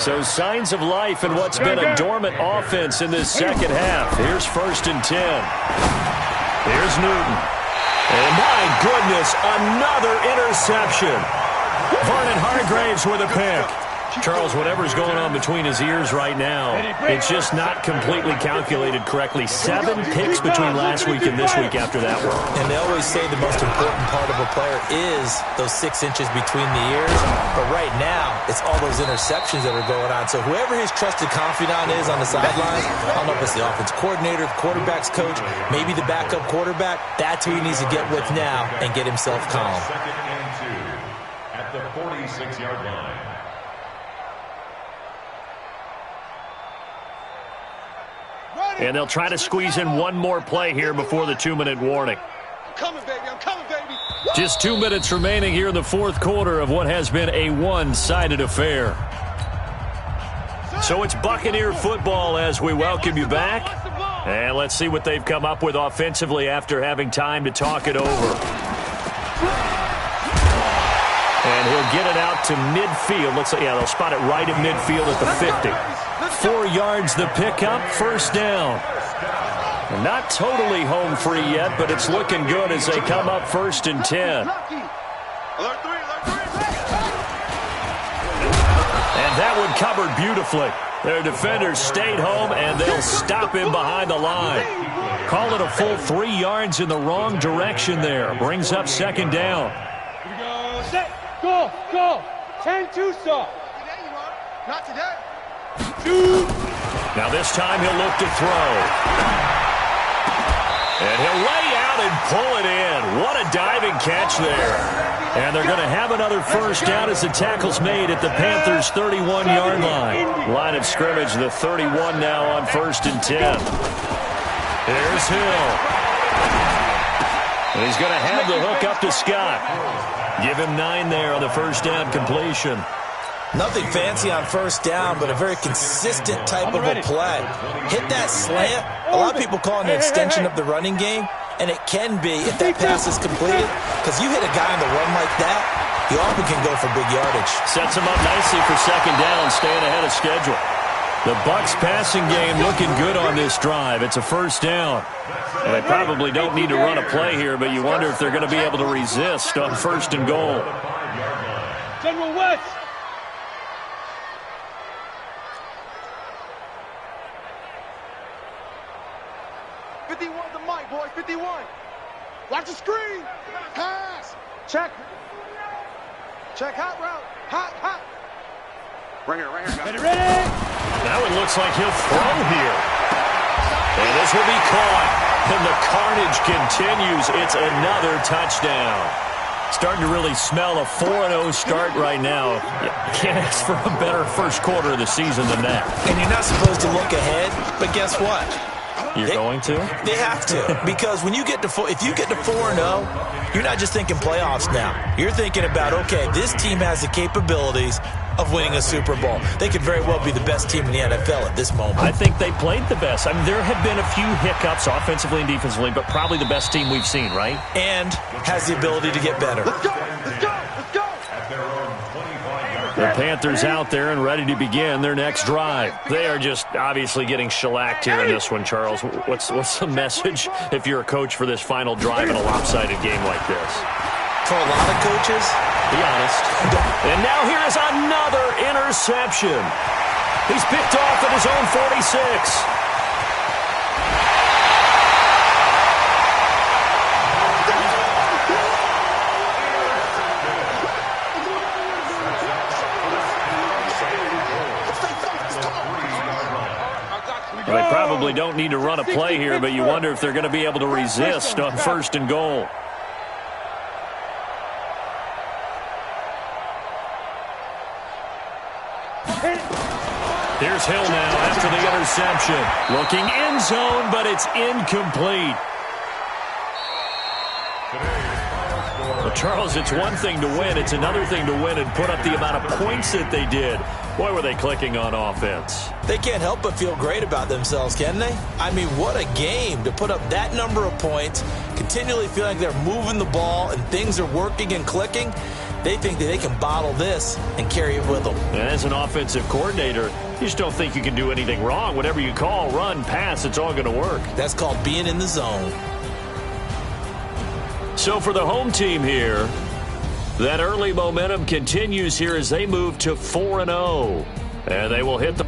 So signs of life in what's been a dormant offense in this second half. Here's 1st and 10. Here's Newton. And my goodness, another interception. Vernon Hargreaves with a pick. Charles, whatever's going on between his ears right now, it's just not completely calculated correctly. 7 picks between last week and this week after that one. And they always say the most important part of a player is those 6 inches between the ears. But right now, it's all those interceptions that are going on. So whoever his trusted confidant is on the sidelines, I don't know if it's the offense coordinator, the quarterback's coach, maybe the backup quarterback, that's who he needs to get with now and get himself calm. 2nd and 2 at the 46-yard line. And they'll try to squeeze in one more play here before the 2-minute warning. coming, baby. I'm coming, baby. Just 2 minutes remaining here in the fourth quarter of what has been a one-sided affair. So it's Buccaneer football as we welcome you back. And let's see what they've come up with offensively after having time to talk it over. And he'll get it out to midfield. Looks like, yeah, they'll spot it right at midfield at the 50. 4 yards the pickup, first down. Not totally home free yet, but it's looking good as they come up 1st and 10. And that one covered beautifully. Their defenders stayed home, and they'll stop him behind the line. Call it a full 3 yards in the wrong direction there. Brings up 2nd down. Here we go. Set. Go. Go. 10-2 stop. Not today. Shoot. Now this time he'll look to throw. And he'll lay out and pull it in. What a diving catch there. And they're going to have another first down as the tackle's made at the Panthers' 31-yard line. Line of scrimmage, the 31 now on 1st and 10. Here's Hill. And he's going to have the hook up to Scott. Give him 9 there on the first down completion. Nothing fancy on first down, but a very consistent type of a play. Hit that slant. A lot of people call it an extension of the running game, and it can be if that pass is completed, because you hit a guy on the run like that, he often can go for big yardage. Sets him up nicely for 2nd down, staying ahead of schedule. The Bucs passing game looking good on this drive. It's a first down. And they probably don't need to run a play here, but you wonder if they're going to be able to resist on 1st and goal. General West. The mic, boys. 51. Watch the screen. Pass. Check. Check. Hot route. Hot. Right here. Ready. That one looks like he'll throw here. And this will be caught. And the carnage continues. It's another touchdown. Starting to really smell a 4-0 start right now. You can't ask for a better first quarter of the season than that. And you're not supposed to look ahead, but guess what? You're going to? They have to, because when you get to if you get to 4-0, you're not just thinking playoffs now. You're thinking about, okay, this team has the capabilities of winning a Super Bowl. They could very well be the best team in the NFL at this moment. I think they played the best. I mean, there have been a few hiccups offensively and defensively, but probably the best team we've seen, right? And has the ability to get better. Let's go. The Panthers out there and ready to begin their next drive. They are just obviously getting shellacked here in this one, Charles. What's the message if you're a coach for this final drive in a lopsided game like this? For a lot of coaches, be honest. And now here is another interception. He's picked off at his own 46. They probably don't need to run a play here, but you wonder if they're going to be able to resist on 1st and goal. Here's Hill now after the interception. Looking end zone, but it's incomplete. Well, Charles, it's one thing to win. It's another thing to win and put up the amount of points that they did. Boy, were they clicking on offense. They can't help but feel great about themselves, can they? I mean, what a game to put up that number of points, continually feel like they're moving the ball and things are working and clicking. They think that they can bottle this and carry it with them. And as an offensive coordinator, you just don't think you can do anything wrong. Whatever you call, run, pass, it's all going to work. That's called being in the zone. So for the home team here, that early momentum continues here as they move to 4-0. And they will hit the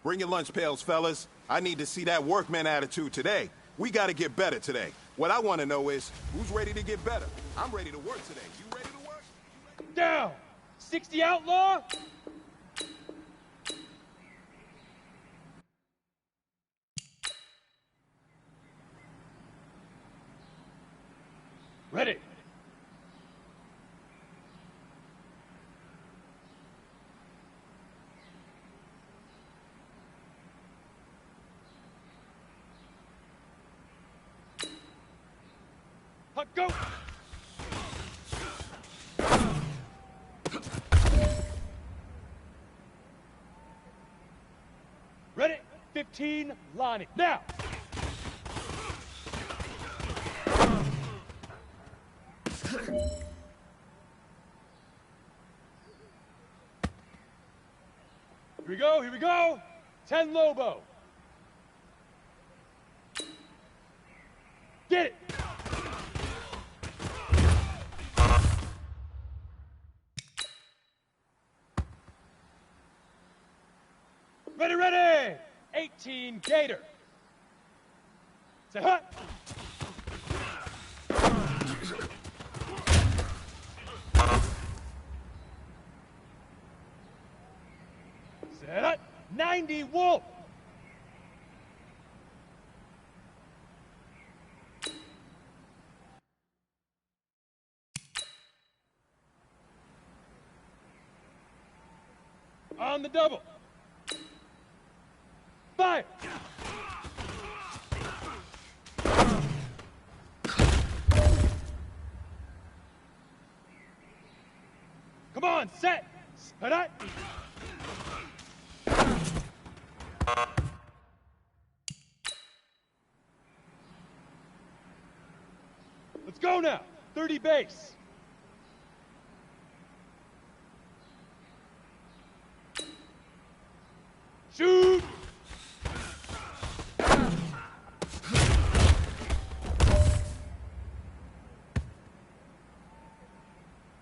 Bring your lunch pails, fellas. I need to see that workman attitude today. We got to get better today. What I want to know is, who's ready to get better? I'm ready to work today. You ready to work? Down! 60 outlaw! Ready! Go! Ready? 15, Lonnie. Now! Here we go, here we go! 10 Lobo. Get it! Ready, ready! 18 Gator. Say hut! Say hut! 90 Wolf. On the double. Fire! Come on, set! Hit it! Let's go now! 30 base! Shoot!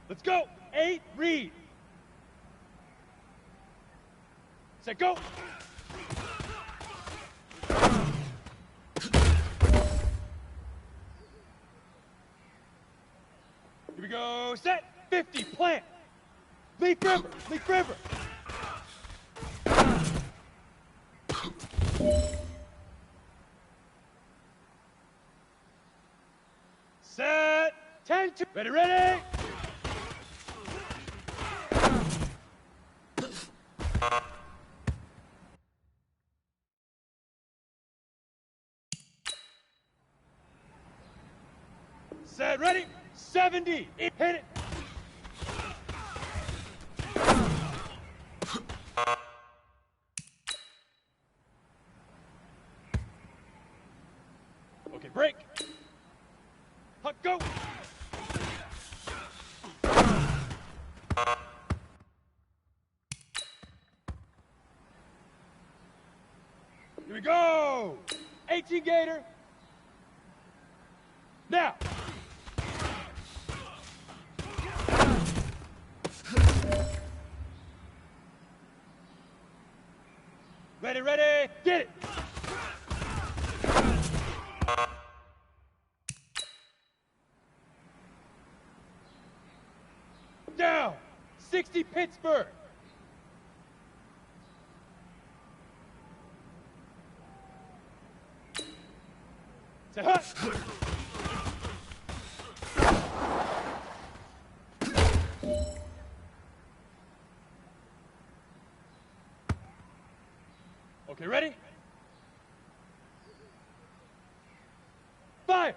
Let's go! 8 read! Set, go! Here we go, set! 50, plant! Leaf river, leaf river! Set! 10, 2, ready, ready! Set, ready, 70, hit it! Okay, break. Hut, go! Here we go! 18 Gator. Now! Ready, ready, get it! Down! 60 Pittsburgh! Say hut! Okay, ready? Fire!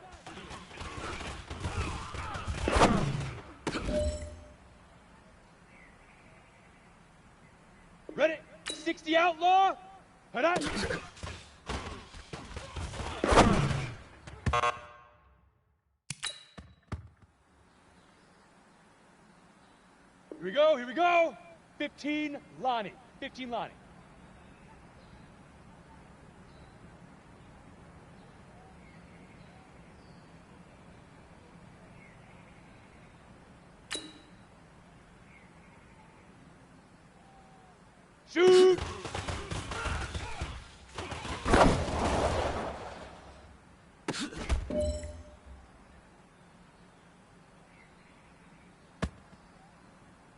Ready? 60 outlaw! Hit it! Here we go, here we go! 15 Lonnie. 15 Lonnie. Shoot!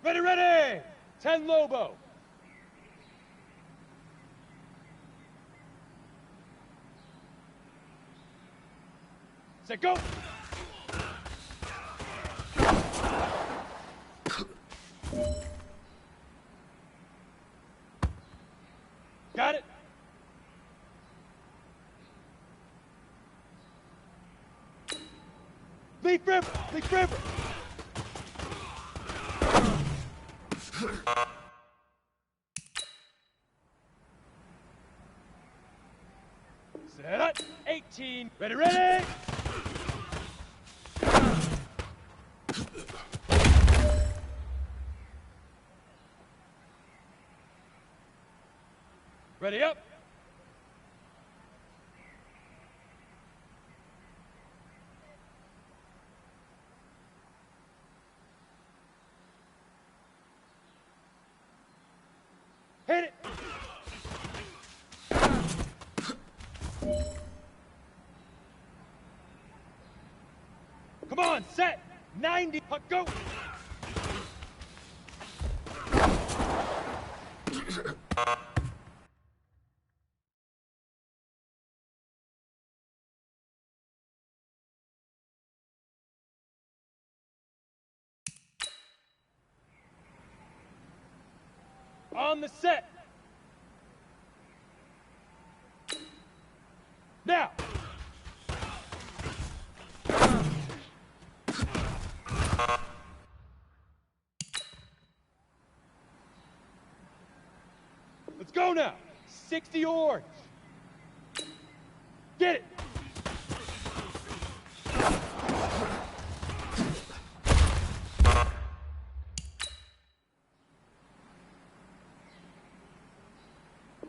Ready, ready! 10 Lobo. Set, go! Got it? Leaf river! Leaf river! Set up! 18! Ready, ready! Ready up! Hit it! Come on, set! 90, puck, go! On the set! Now! Let's go now! 60 orange! Get it!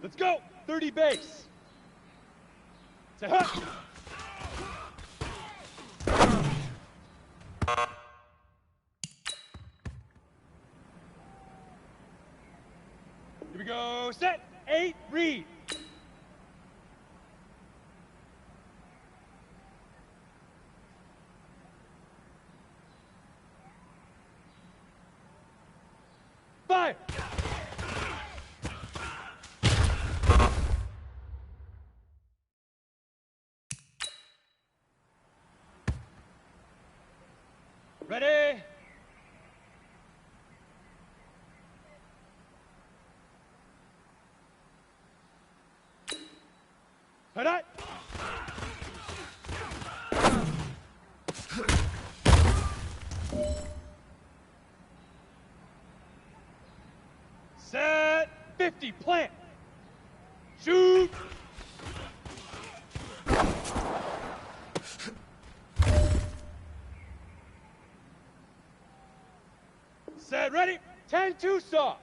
Let's go! 30 base! Say huh! Here we go, set! 8, read! Fire! Ready? Head up! Set 50, plant! Shoot! Set, ready? 10-2 saw!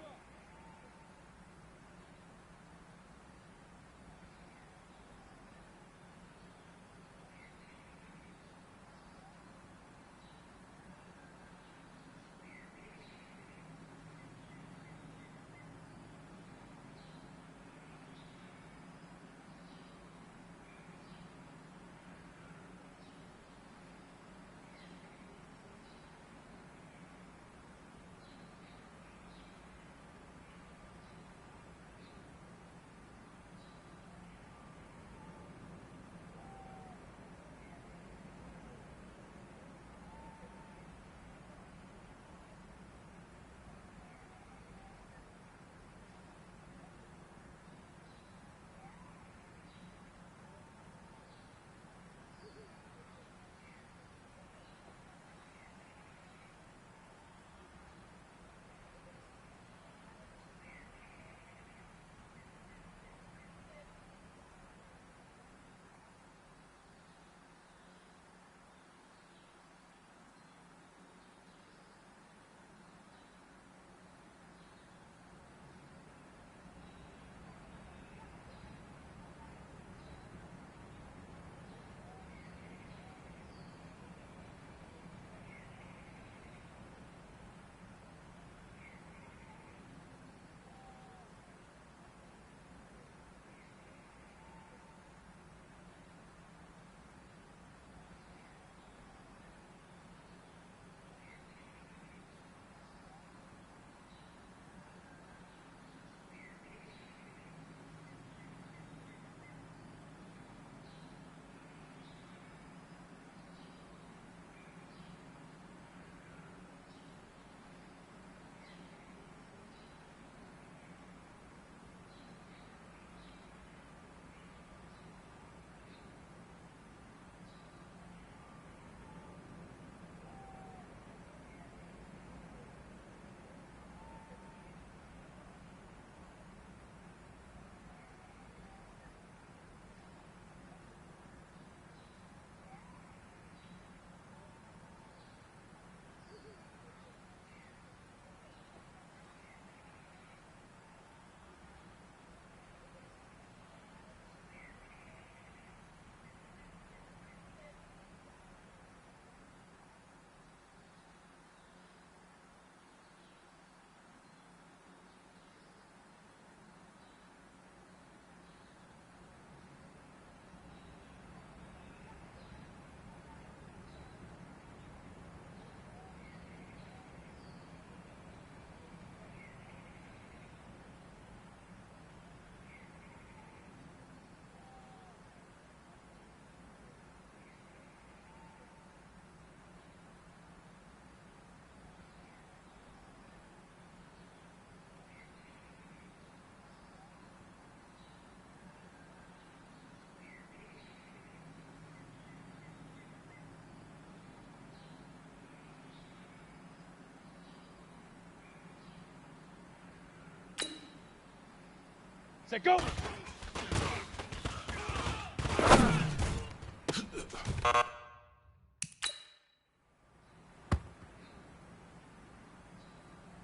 Set, go!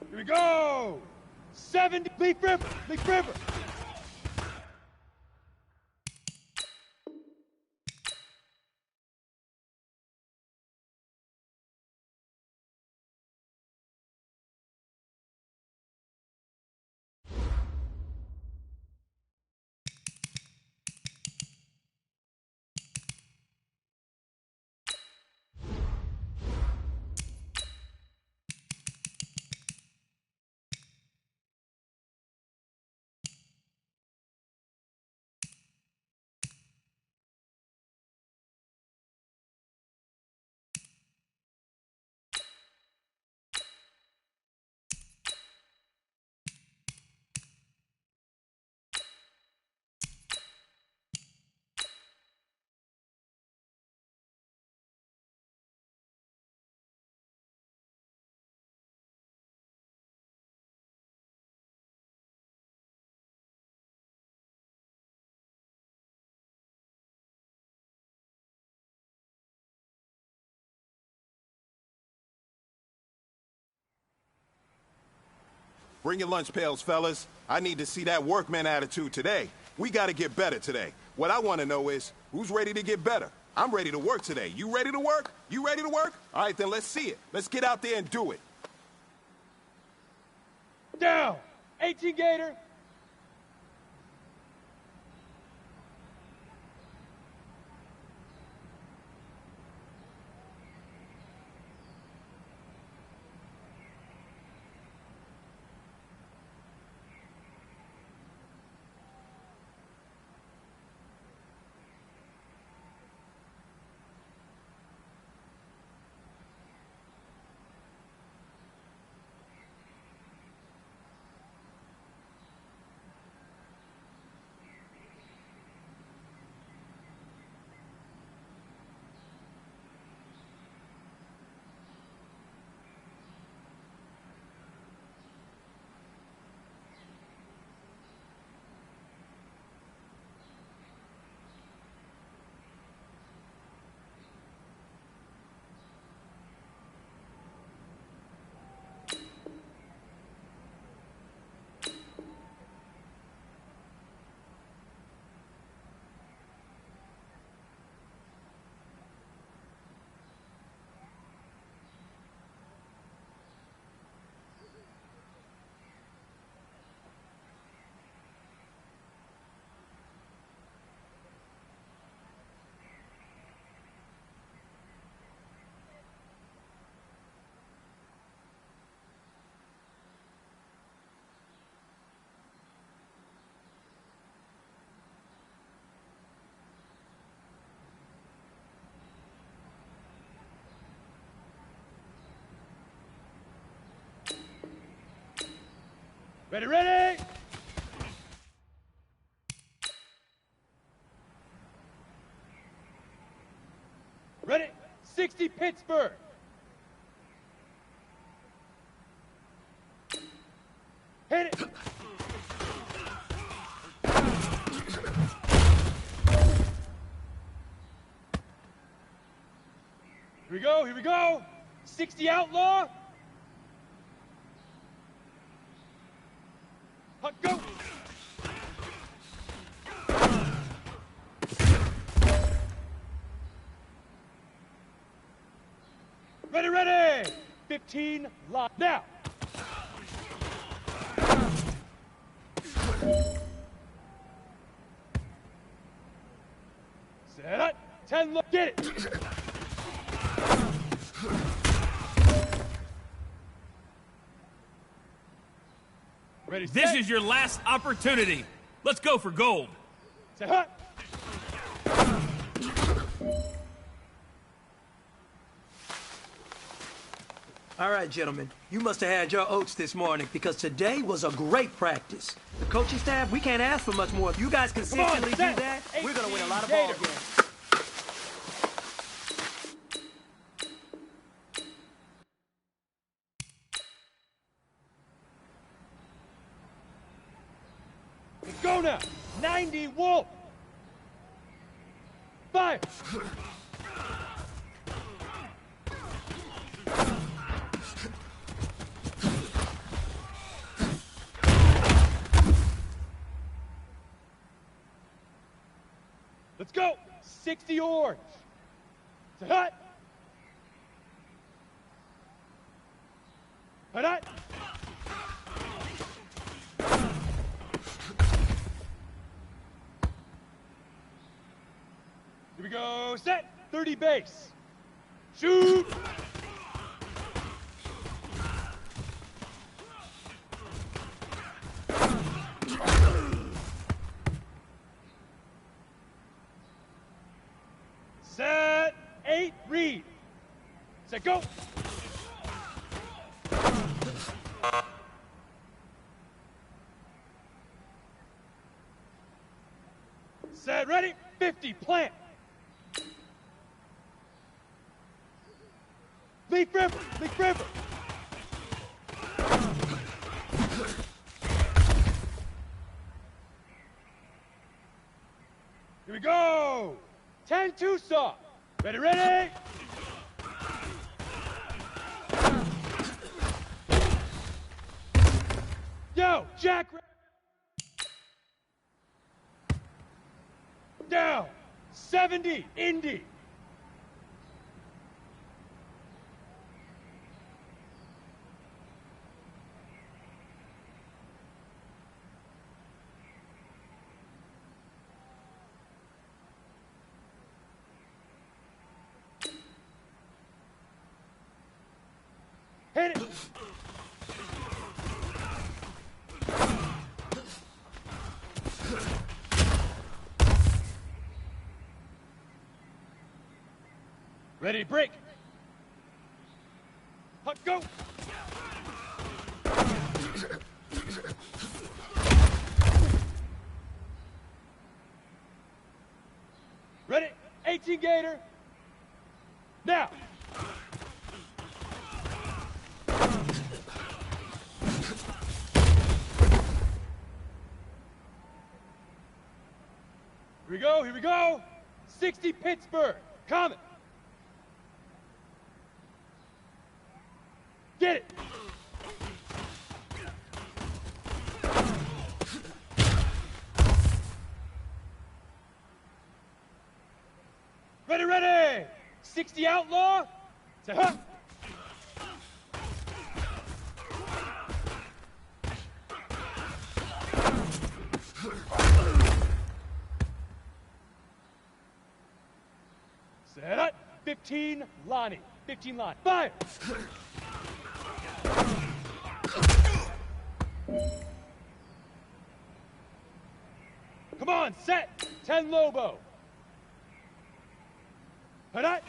Here we go! 70, Leaf River, Leaf River! Bring your lunch pails, fellas. I need to see that workman attitude today. We got to get better today. What I want to know is, who's ready to get better? I'm ready to work today. You ready to work? You ready to work? All right, then let's see it. Let's get out there and do it. Down! 18 Gator! Ready, ready! Ready, 60 Pittsburgh! Hit it! Here we go! 60 Outlaw! Go! Ready, ready! 15 live now! Set up! 10 look, get it! Ready, This set. is your last opportunity. Let's go for gold. Set up! All right, gentlemen, you must have had your oats this morning because today was a great practice. The coaching staff, we can't ask for much more. If you guys consistently do set. that, we're going to win a lot of 18 ball Gator. games. go now. 90 Wolf. Fire. Let's go. 60 Orange. It's a hut. Hut. Here we go. Set. 30 base. Shoot. Set. 8 read. Set go. Set ready. 50 plant. Leaf river. Leaf river. Here we go. 10-2 saw. Ready, ready. Yo, Jack. Down. 70, Indy. Hit it. Ready, break. Hut, go. Ready, 18 Gator. Now. Here we go, here we go. 60 Pittsburgh. Coming. Get it. Ready, ready. 60 Outlaw. Say, huh. Set up. 15 Lonnie. 15 Lonnie. Fire. Come on, set. 10 Lobo. Hut.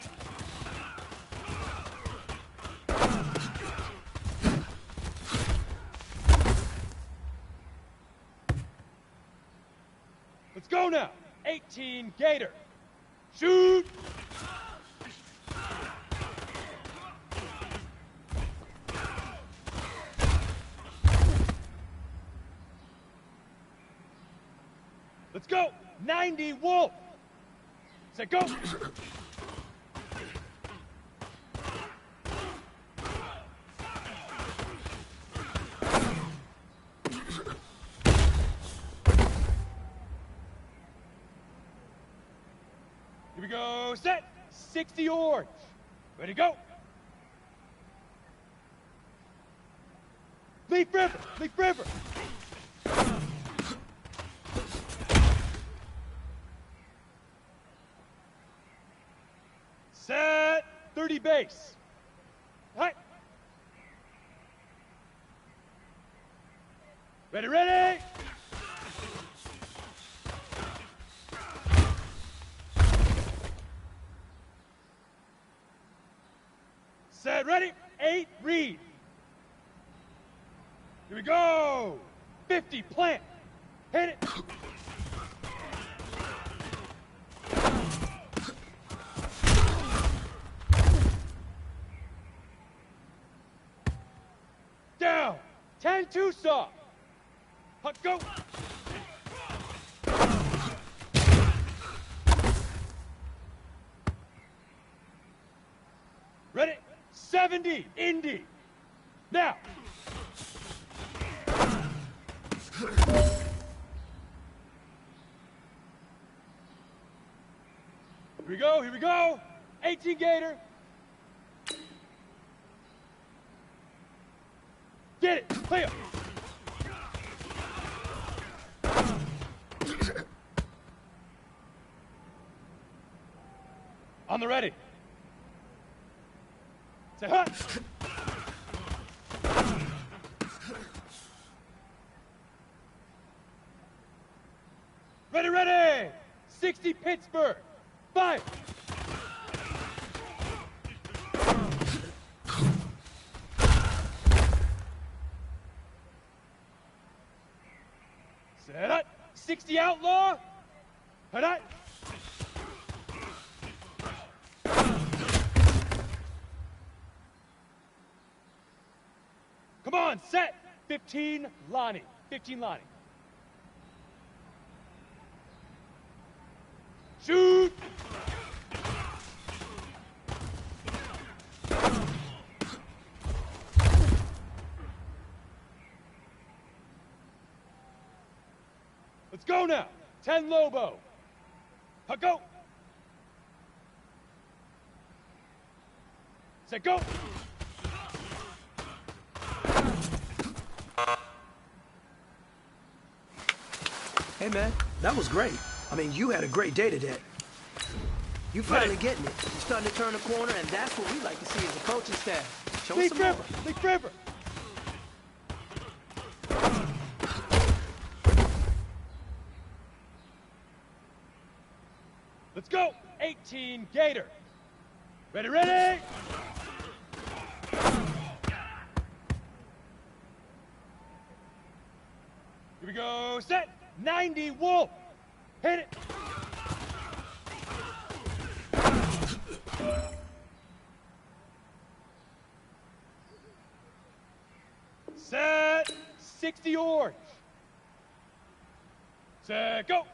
Let's go now. 18 Gator. Shoot. Let's go. 90 Wolf. Set go. Here we go. Set. 60 Orange. Ready, go. Leaf river. Leaf river. Set. 30 base. Hi. Ready, ready. Set, ready. 8 read. Here we go. 50 plant. Hit it. Down. 10-2 saw. Hut, go. 70, Indy. Now. Here we go. 18 Gator. Get it, clear. On the ready. Say hut. Ready, ready. 60 Pittsburgh. Fire. Set up. 60 Outlaw. Hut up. Come on, set. 15 Lonnie. 15 Lonnie. Shoot. Let's go now. 10 Lobo. Go. Set go. Hey, man, that was great. I mean, you had a great day today. You finally getting it. You're starting to turn the corner, and that's what we like to see as a coaching staff. Show us some more. Leak River. Let's go. 18 Gator. Ready, ready. Here we go. Set. 90 Wolf. Hit it. Set. 60 Orange. Set. Go.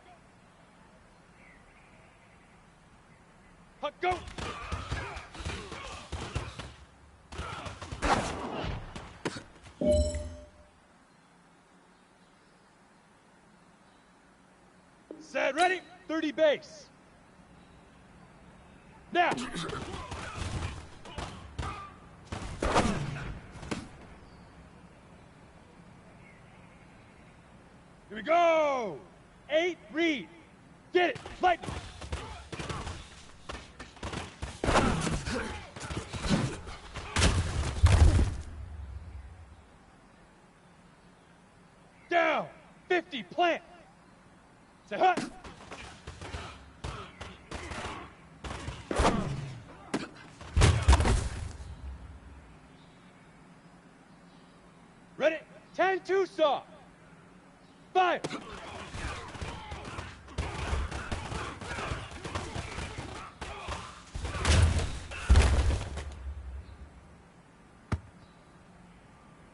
Go. Set, ready, 30 base. Now. Here we go. 8 read. Get it, lightning. Down. 50 plant. Say hut. Ready? 10 Tucson. Fire.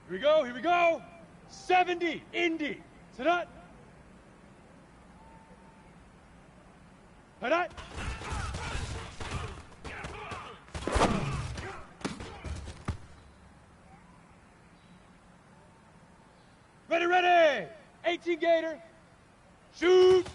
Here we go. 70 Indy. Sit up. Hut up. Ready, ready. 18 Gator. Shoot.